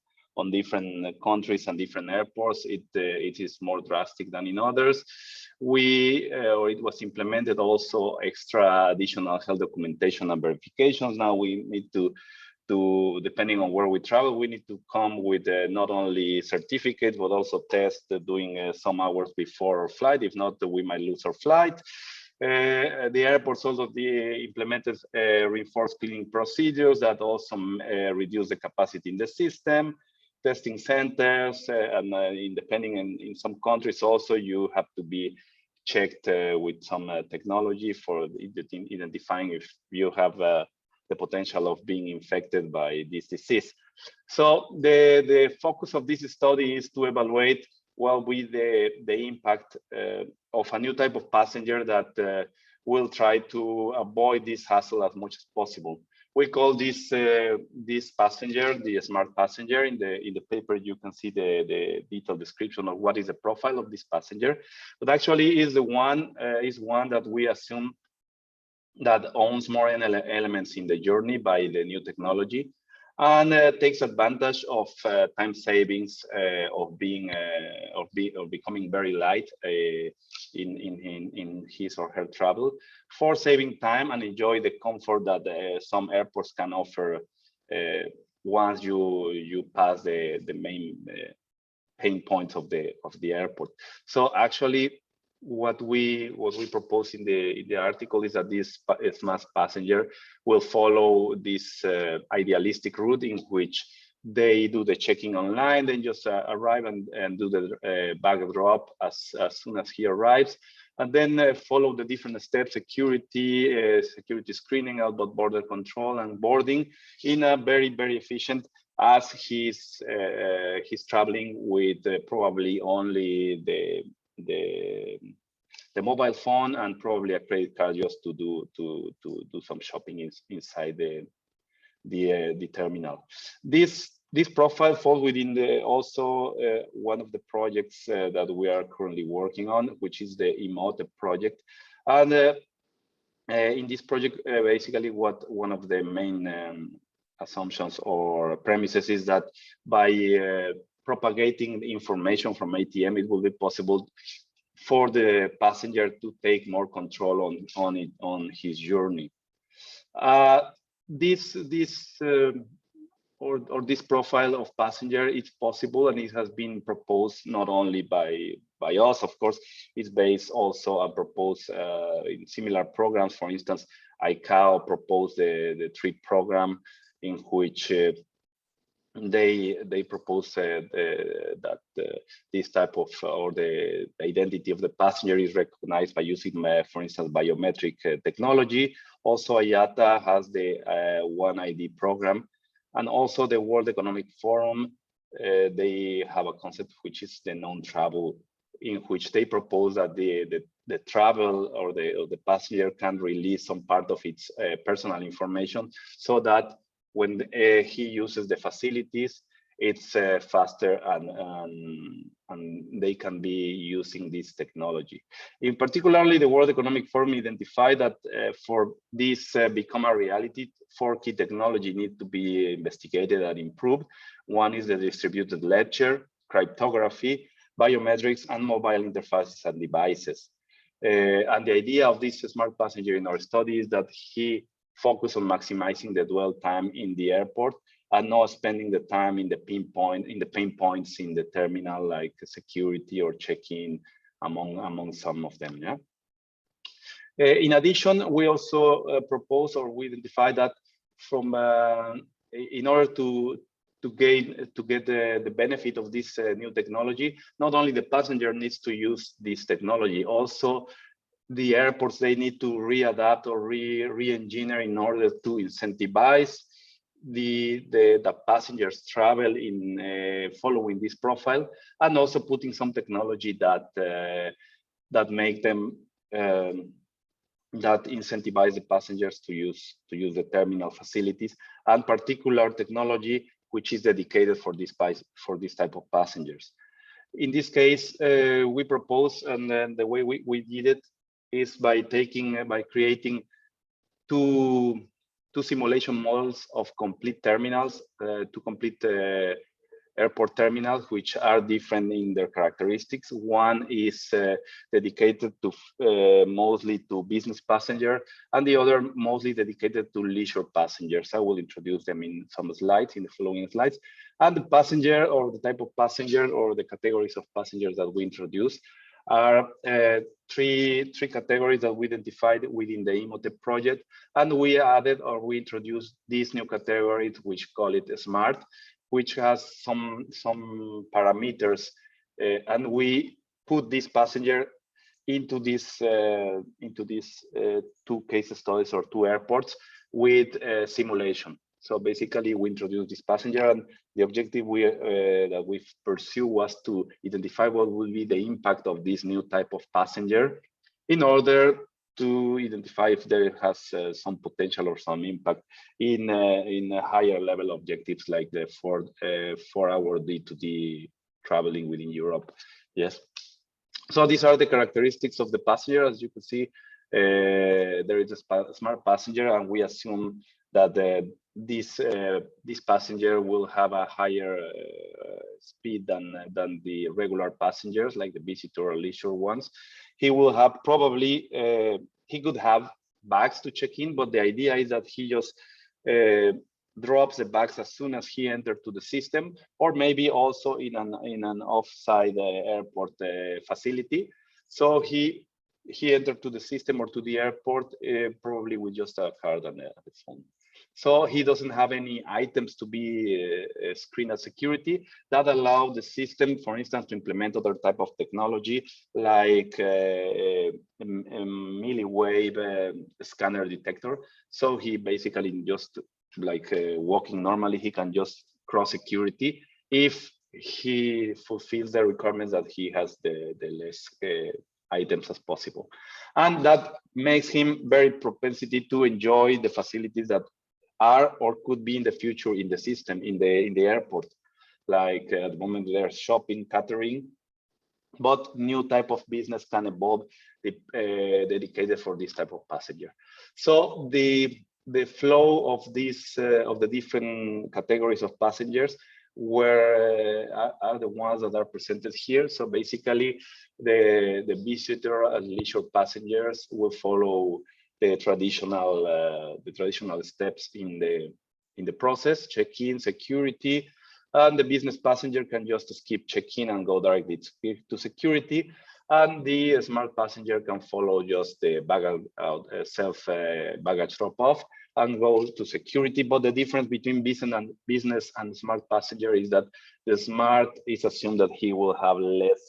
different countries and different airports. It is more drastic than in others. It was implemented also extra additional health documentation and verifications. Now we need to depending on where we travel, we need to come with not only certificate, but also test doing some hours before our flight. If not, we might lose our flight. The airports also implemented reinforced cleaning procedures that also reduce the capacity in the system. Testing centers, and depending in some countries also, you have to be checked with some technology for identifying if you have the potential of being infected by this disease. So the focus of this study is to evaluate what will be the impact of a new type of passenger that will try to avoid this hassle as much as possible. We call this passenger the smart passenger. In the paper, you can see the detailed description of what is the profile of this passenger, but actually is one that we assume that owns more elements in the journey by the new technology, and takes advantage of time savings of becoming very light in his or her travel, for saving time and enjoy the comfort that some airports can offer once you pass the main pain points of the airport. So actually, what we propose in the article is that this smart passenger will follow this idealistic route in which they do the checking online, then just arrive and do the bag drop as soon as he arrives, and then follow the different steps: security screening, outbound border control, and boarding in a very efficient, as he's traveling with probably only the mobile phone and probably a credit card just to do some shopping inside the terminal. This profile falls within also one of the projects that we are currently working on, which is the Mota project. And in this project, basically, one of the main assumptions or premises is that by propagating the information from ATM, it will be possible for the passenger to take more control on his journey. This profile of passenger is possible, and it has been proposed not only by us, of course. It's based also and proposed in similar programs. For instance, ICAO proposed the TREAT program, in which they propose that this type of, or the identity of the passenger is recognized by using, for instance, biometric technology. Also, IATA has the One ID program, and also the World Economic Forum. They have a concept which is the non-travel, in which they propose that the travel or the passenger can release some part of its personal information, so that when he uses the facilities, it's faster and they can be using this technology. In particularly, the World Economic Forum identified that for this become a reality, 4 key technology need to be investigated and improved. One is the distributed ledger, cryptography, biometrics, and mobile interfaces and devices. And the idea of this smart passenger in our study is that he focus on maximizing the dwell time in the airport and not spending the time in the pain points in the terminal, like security or check-in, among some of them. Yeah. In addition, we also propose, or we identify that from in order to get the benefit of this new technology, not only the passenger needs to use this technology, also the airports, they need to readapt or re-engineer in order to incentivize the passengers travel in following this profile, and also putting some technology that make them that incentivize the passengers to use the terminal facilities, and particular technology which is dedicated for this type of passengers. In this case, we propose, and then the way we did it is by creating two simulation models of complete terminals, two complete airport terminals, which are different in their characteristics. One is dedicated to mostly to business passenger, and the other mostly dedicated to leisure passengers. I will introduce them in some slides, in the following slides. And the passenger, or the type of passenger, or the categories of passengers that we introduce are three categories that we identified within the Imhotep project, and we added, or we introduced these new categories, which call it smart, which has some parameters, and we put this passenger into these two case studies or two airports with simulation. So basically, we introduced this passenger, and the objective that we pursue was to identify what will be the impact of this new type of passenger, in order to identify if there has some potential or some impact in a higher level objectives, like the 4-hour D2D traveling within Europe. Yes. So these are the characteristics of the passenger. As you can see, there is a smart passenger, and we assume that this passenger will have a higher speed than the regular passengers, like the visitor or leisure ones. He will have probably he could have bags to check in, but the idea is that he just drops the bags as soon as he enters to the system, or maybe also in an offside airport facility. So he entered to the system or to the airport probably with just a card and a phone. So he doesn't have any items to be screened as security. That allows the system, for instance, to implement other type of technology, like a milliwave scanner detector. So he basically just like walking normally, he can just cross security if he fulfills the requirements that he has the less items as possible. And that makes him very propensity to enjoy the facilities that are or could be in the future in the system, in the airport. Like at the moment there's shopping, catering, but new type of business can evolve dedicated for this type of passenger. So the flow of these of the different categories of passengers are the ones that are presented here. So basically the visitor and leisure passengers will follow the traditional steps in the process: check-in, security, and the business passenger can just skip check-in and go directly to security, and the smart passenger can follow just the self baggage drop-off and go to security. But the difference between business and smart passenger is that the smart is assumed that he will have less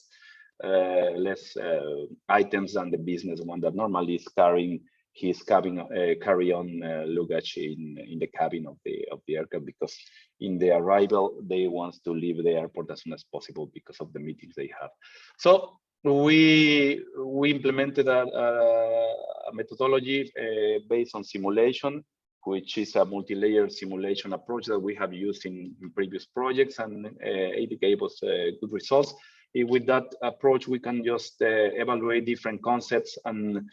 items than the business one that normally is carrying his carry-on luggage in the cabin of the aircraft, because in the arrival they want to leave the airport as soon as possible because of the meetings they have. So we implemented a methodology based on simulation, which is a multi-layer simulation approach that we have used in previous projects, and it gave us good results. With that approach, we can just evaluate different concepts and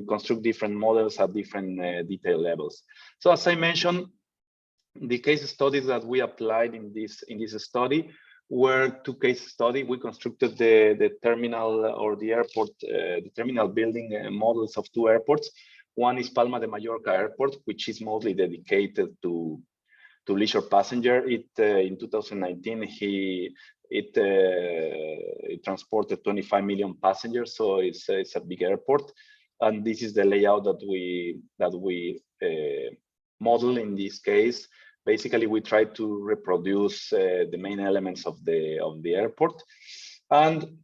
construct different models at different detail levels. So as I mentioned, the case studies that we applied in this study were two case study. We constructed the terminal or the airport, the terminal building models of two airports. One is Palma de Mallorca Airport, which is mostly dedicated to leisure passenger. In 2019, it transported 25 million passengers, so it's a big airport. And this is the layout that we model in this case. Basically, we try to reproduce the main elements of the airport, and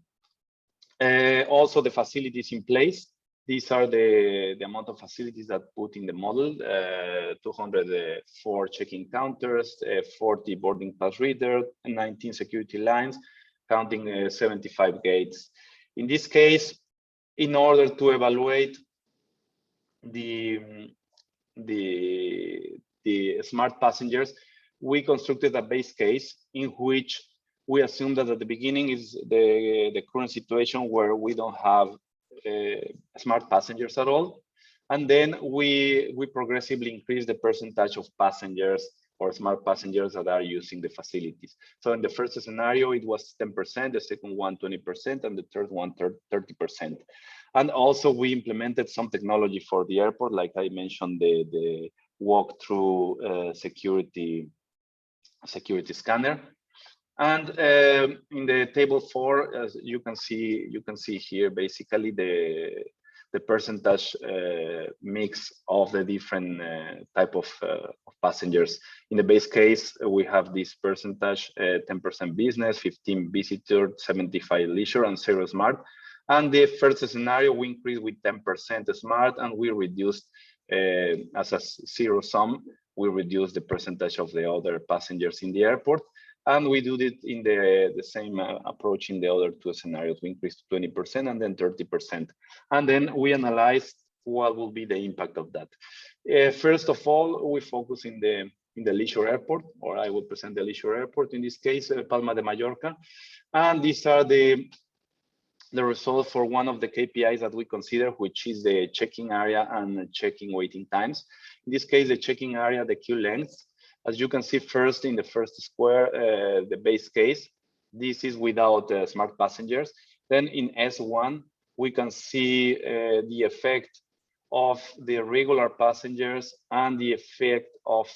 also the facilities in place. These are the amount of facilities that put in the model: 204 check-in counters, 40 boarding pass readers, 19 security lines, counting 75 gates. In this case, in order to evaluate the smart passengers, we constructed a base case in which we assume that at the beginning is the current situation where we don't have smart passengers at all, and then we progressively increase the percentage of passengers or smart passengers that are using the facilities. So in the first scenario, it was 10%, the second one 20%, and the third one 30%. And also we implemented some technology for the airport, like I mentioned, the walk-through security scanner. And in the table 4, as you can see here, basically the percentage mix of the different type of passengers. In the base case, we have this percentage: 10% business, 15 visitor, 75 leisure, and 0 smart. And the first scenario, we increased with 10% smart, and we reduced as a zero sum. We reduced the percentage of the other passengers in the airport. And we do it in the same approach in the other two scenarios. We increased 20% and then 30%. And then we analyzed what will be the impact of that. First of all, we focus in the leisure airport, or I will present the leisure airport, in this case, Palma de Mallorca. And these are the results for one of the KPIs that we consider, which is the check-in area and check-in waiting times. In this case, the check-in area, the queue length. As you can see first in the first square, the base case, this is without smart passengers. Then in S1, we can see the effect of the regular passengers and the effect of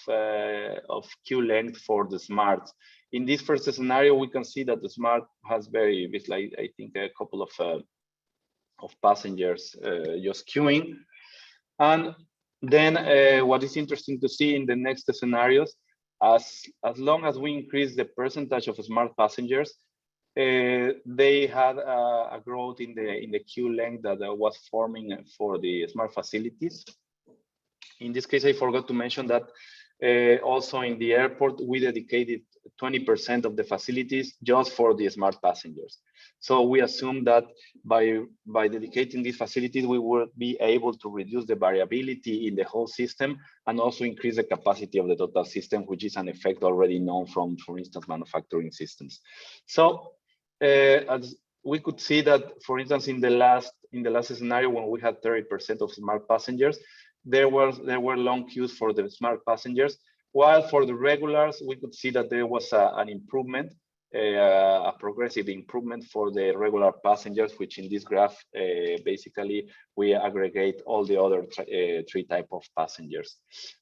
queue length for the smart. In this first scenario, we can see that the smart has like I think a couple of passengers just queuing. And then what is interesting to see in the next scenarios, as long as we increase the percentage of smart passengers, they had a growth in the queue length that was forming for the smart facilities. In this case, I forgot to mention that also in the airport, we dedicated 20% of the facilities just for the smart passengers. So we assume that by dedicating these facilities, we will be able to reduce the variability in the whole system and also increase the capacity of the total system, which is an effect already known from, for instance, manufacturing systems. So as we could see that, for instance, in the last scenario, when we had 30% of smart passengers, there were long queues for the smart passengers, while for the regulars, we could see that there was an improvement, a progressive improvement for the regular passengers, which in this graph, basically, we aggregate all the other three types of passengers.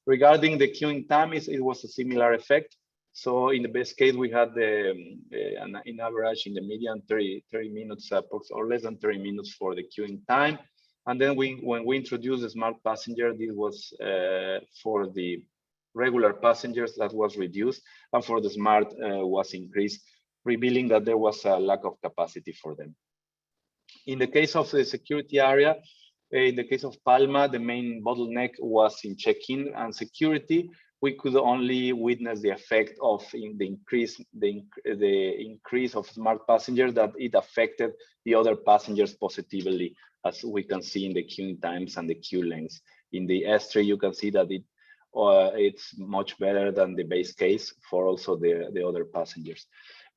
Regarding the queuing time, it was a similar effect. So in the best case, we had in average, in the median, 30 minutes, or less than 30 minutes for the queuing time. And then when we introduced the smart passenger, this was for the regular passengers that was reduced, and for the smart was increased, revealing that there was a lack of capacity for them. In the case of the security area, in the case of Palma, the main bottleneck was in check-in and security. We could only witness the effect of the increase of smart passengers, that it affected the other passengers positively, as we can see in the queuing times and the queue lengths. In the S3, you can see that it's much better than the base case for also the other passengers.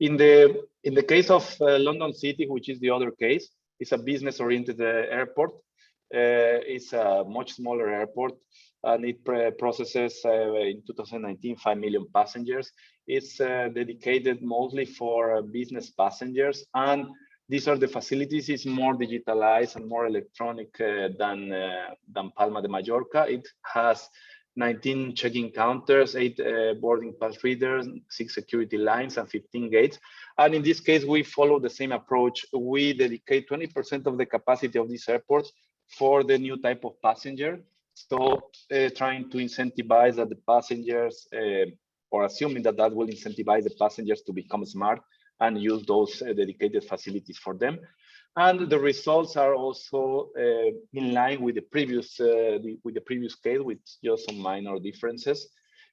In the case of London City, which is the other case, it's a business-oriented airport. It's a much smaller airport. and it processes in 2019 5 million passengers. It's dedicated mostly for business passengers, and these are the facilities. It's more digitalized and more electronic than Palma de Mallorca. It has 19 check-in counters, 8 boarding pass readers, 6 security lines, and 15 gates. And in this case, we follow the same approach. We dedicate 20% of the capacity of these airports for the new type of passenger. So trying to incentivize that the passengers, or assuming that that will incentivize the passengers to become smart and use those dedicated facilities for them. And the results are also in line with the previous case, with just some minor differences.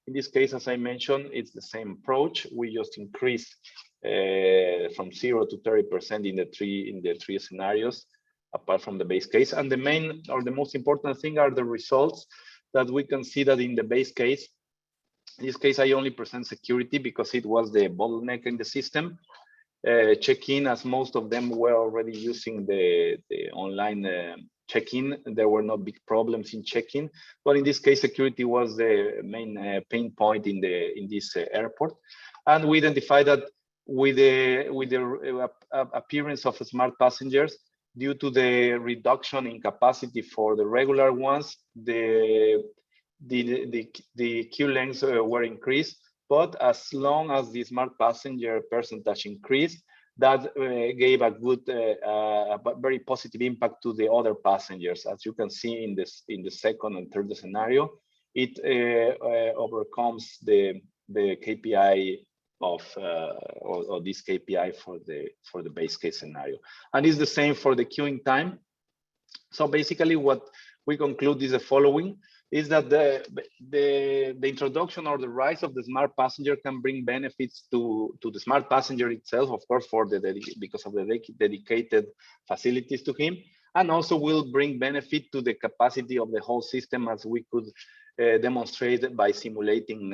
In this case, as I mentioned, it's the same approach. We just increase from 0 to 30% in the three scenarios, apart from the base case. And the main or the most important thing are the results that we can see that in the base case. In this case, I only present security because it was the bottleneck in the system. Check-in, as most of them were already using the online check-in, there were no big problems in check-in. But in this case, security was the main pain point in this airport. And we identified that with the appearance of smart passengers, due to the reduction in capacity for the regular ones, the queue lengths were increased. But as long as the smart passenger percentage increased, that gave a good, very positive impact to the other passengers. As you can see in the second and third scenario, it overcomes the KPI of this KPI for the base case scenario, and it's the same for the queuing time. So basically, what we conclude is the following: is that the introduction or the rise of the smart passenger can bring benefits to the smart passenger itself, of course, because of the dedicated facilities to him, and also will bring benefit to the capacity of the whole system, as we could demonstrate by simulating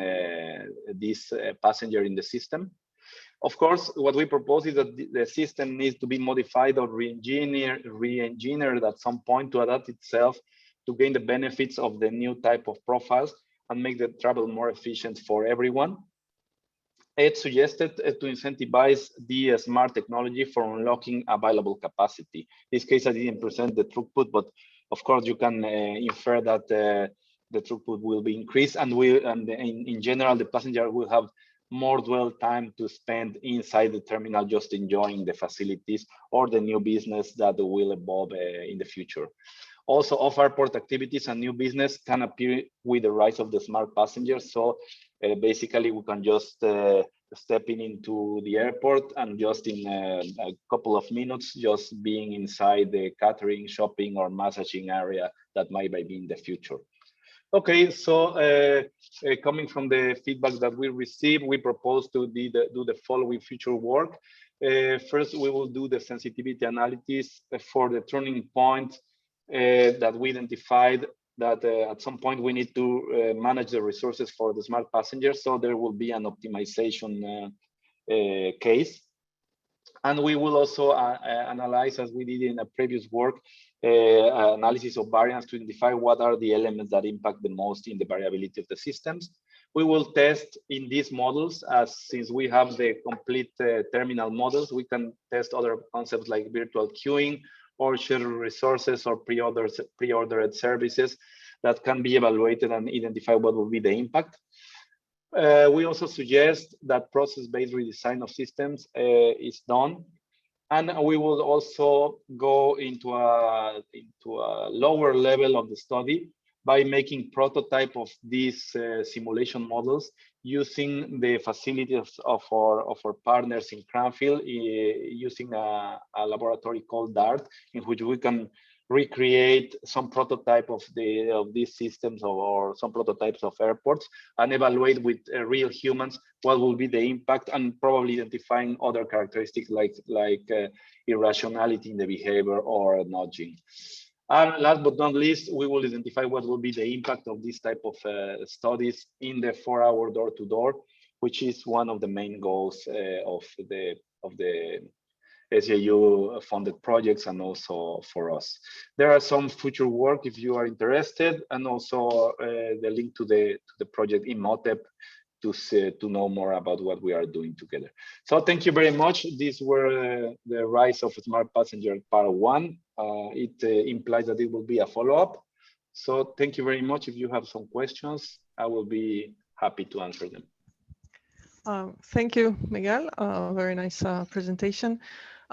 this passenger in the system. Of course, what we propose is that the system needs to be modified or re-engineered at some point to adapt itself to gain the benefits of the new type of profiles and make the travel more efficient for everyone. It suggested to incentivize the smart technology for unlocking available capacity. In this case, I didn't present the throughput, but of course you can infer that the throughput will be increased, and in general, the passenger will have more dwell time to spend inside the terminal, just enjoying the facilities or the new business that will evolve in the future. Also, off-airport activities and new business can appear with the rise of the smart passengers. So basically, we can just step into the airport and just in a couple of minutes, just being inside the catering, shopping, or massaging area that might be in the future. Okay, so coming from the feedback that we received, we propose to do the following future work. First, we will do the sensitivity analysis for the turning point that we identified that at some point we need to manage the resources for the smart passengers. So there will be an optimization case. And we will also analyze, as we did in a previous work, analysis of variance to identify what are the elements that impact the most in the variability of the systems. We will test in these models, as since we have the complete terminal models, we can test other concepts like virtual queuing or shared resources or pre-ordered services that can be evaluated and identify what will be the impact. We also suggest that process-based redesign of systems is done. And we will also go into a lower level of the study by making prototype of these simulation models using the facilities of our partners in Cranfield, using a laboratory called DART, in which we can recreate some prototype of these systems or some prototypes of airports and evaluate with real humans what will be the impact, and probably identifying other characteristics like irrationality in the behavior or nudging. And last but not least, we will identify what will be the impact of this type of studies in the 4-hour door-to-door, which is one of the main goals of the SEIU funded projects and also for us. There are some future work if you are interested, and also the link to the project in Mota to know more about what we are doing together. So thank you very much. These were the rise of smart passenger part 1. It implies that it will be a follow-up. So thank you very much. If you have some questions, I will be happy to answer them. Thank you, Miguel. Very nice presentation.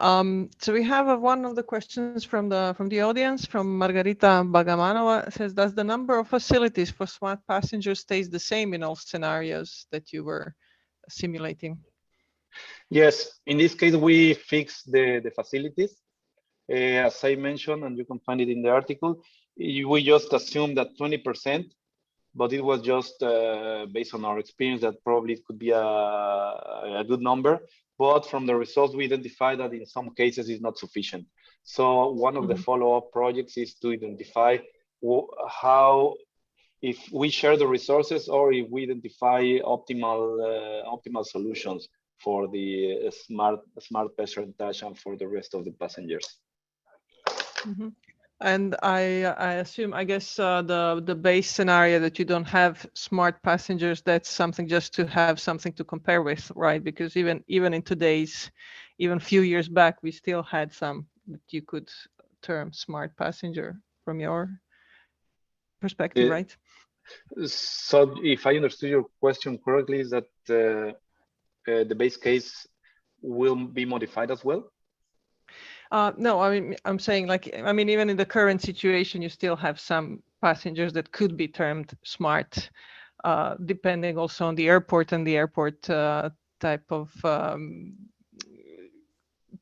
So we have one of the questions from the audience, from Margarita Bagamanova. It says, does the number of facilities for smart passengers stays the same in all scenarios that you were simulating? Yes, in this case, we fix the facilities. As I mentioned, and you can find it in the article, we just assume that 20%, but it was just based on our experience that probably it could be a good number. But from the results, we identified that in some cases it's not sufficient. So one of the follow-up projects is to identify how, if we share the resources or if we identify optimal solutions for the smart percentage and for the rest of the passengers. And I assume, I guess the base scenario that you don't have smart passengers, that's something just to have something to compare with, right? Because even in today's, even few years back, we still had some that you could term smart passenger from your perspective, right? So if I understood your question correctly, is that the base case will be modified as well? No, I mean, I'm saying, like, I mean, even in the current situation, you still have some passengers that could be termed smart, depending also on the airport and the airport type of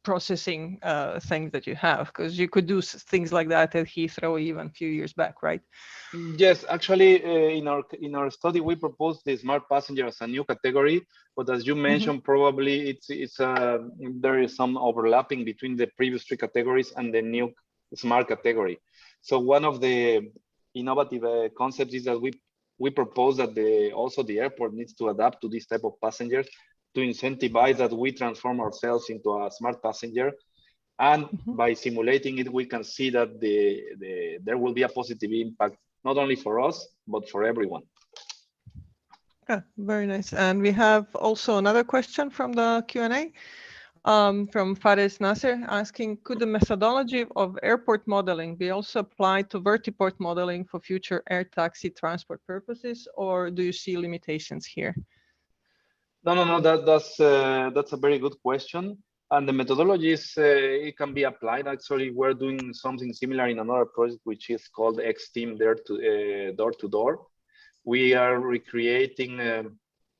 processing things that you have, because you could do things like that at Heathrow even a few years back, right? Yes, actually, in our study, we proposed the smart passenger as a new category. But as you mentioned, probably there is some overlapping between the previous 3 categories and the new smart category. So one of the innovative concepts is that we propose that also the airport needs to adapt to this type of passengers to incentivize that we transform ourselves into a smart passenger. And by simulating it, we can see that there will be a positive impact, not only for us, but for everyone. Yeah, very nice. And we have also another question from the Q&A from Fares Nasser asking, could the methodology of airport modeling be also applied to vertiport modeling for future air taxi transport purposes, or do you see limitations here? No, that's a very good question. And the methodologies, it can be applied. Actually, we're doing something similar in another project, which is called X-Team Door-to-Door. We are recreating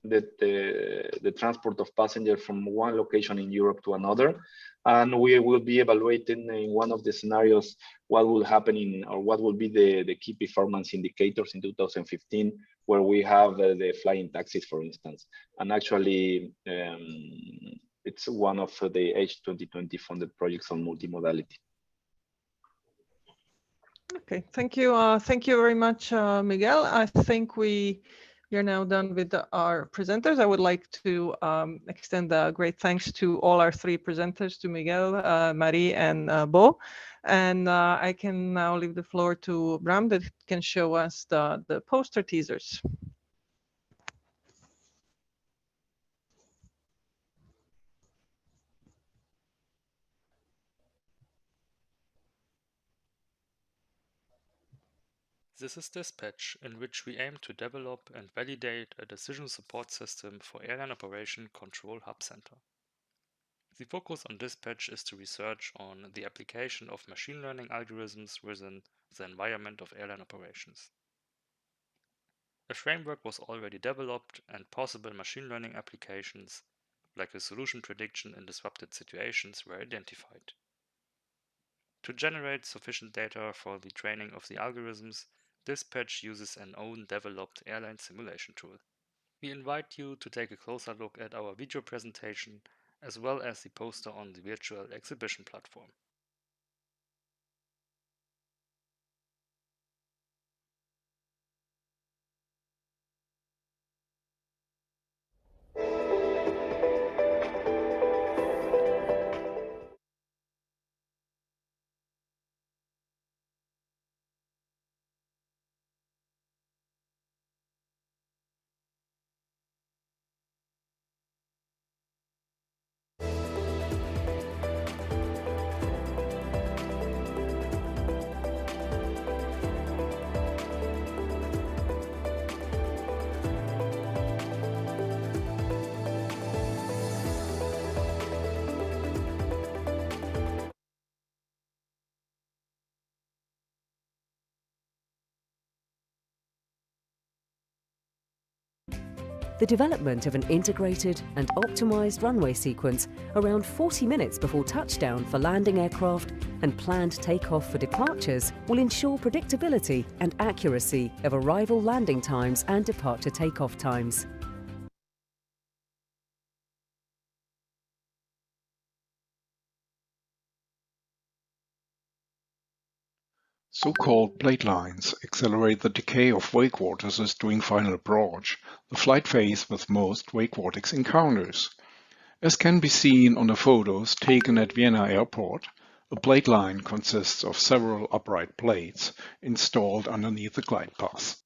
the transport of passengers from one location in Europe to another. And we will be evaluating in one of the scenarios what will happen or what will be the key performance indicators in 2015, where we have the flying taxis, for instance. And actually, it's one of the H2020 funded projects on multimodality. Okay, thank you. Thank you very much, Miguel. I think we are now done with our presenters. I would like to extend a great thanks to all our 3 presenters, to Miguel, Marie, and Bo. And I can now leave the floor to Bram that can show us the poster teasers. This is Dispatch, in which we aim to develop and validate a decision support system for airline operation control hub center. The focus on Dispatch is to research on the application of machine learning algorithms within the environment of airline operations. A framework was already developed and possible machine learning applications, like a solution prediction in disrupted situations, were identified. To generate sufficient data for the training of the algorithms, Dispatch uses an own developed airline simulation tool. We invite you to take a closer look at our video presentation as well as the poster on the virtual exhibition platform. the development of an integrated and optimized runway sequence around 40 minutes before touchdown for landing aircraft and planned takeoff for departures will ensure predictability and accuracy of arrival landing times and departure takeoff times. So-called plate lines accelerate the decay of wake vortices during final approach, the flight phase with most wake vortex encounters. As can be seen on the photos taken at Vienna Airport, a plate line consists of several upright plates installed underneath the glide path.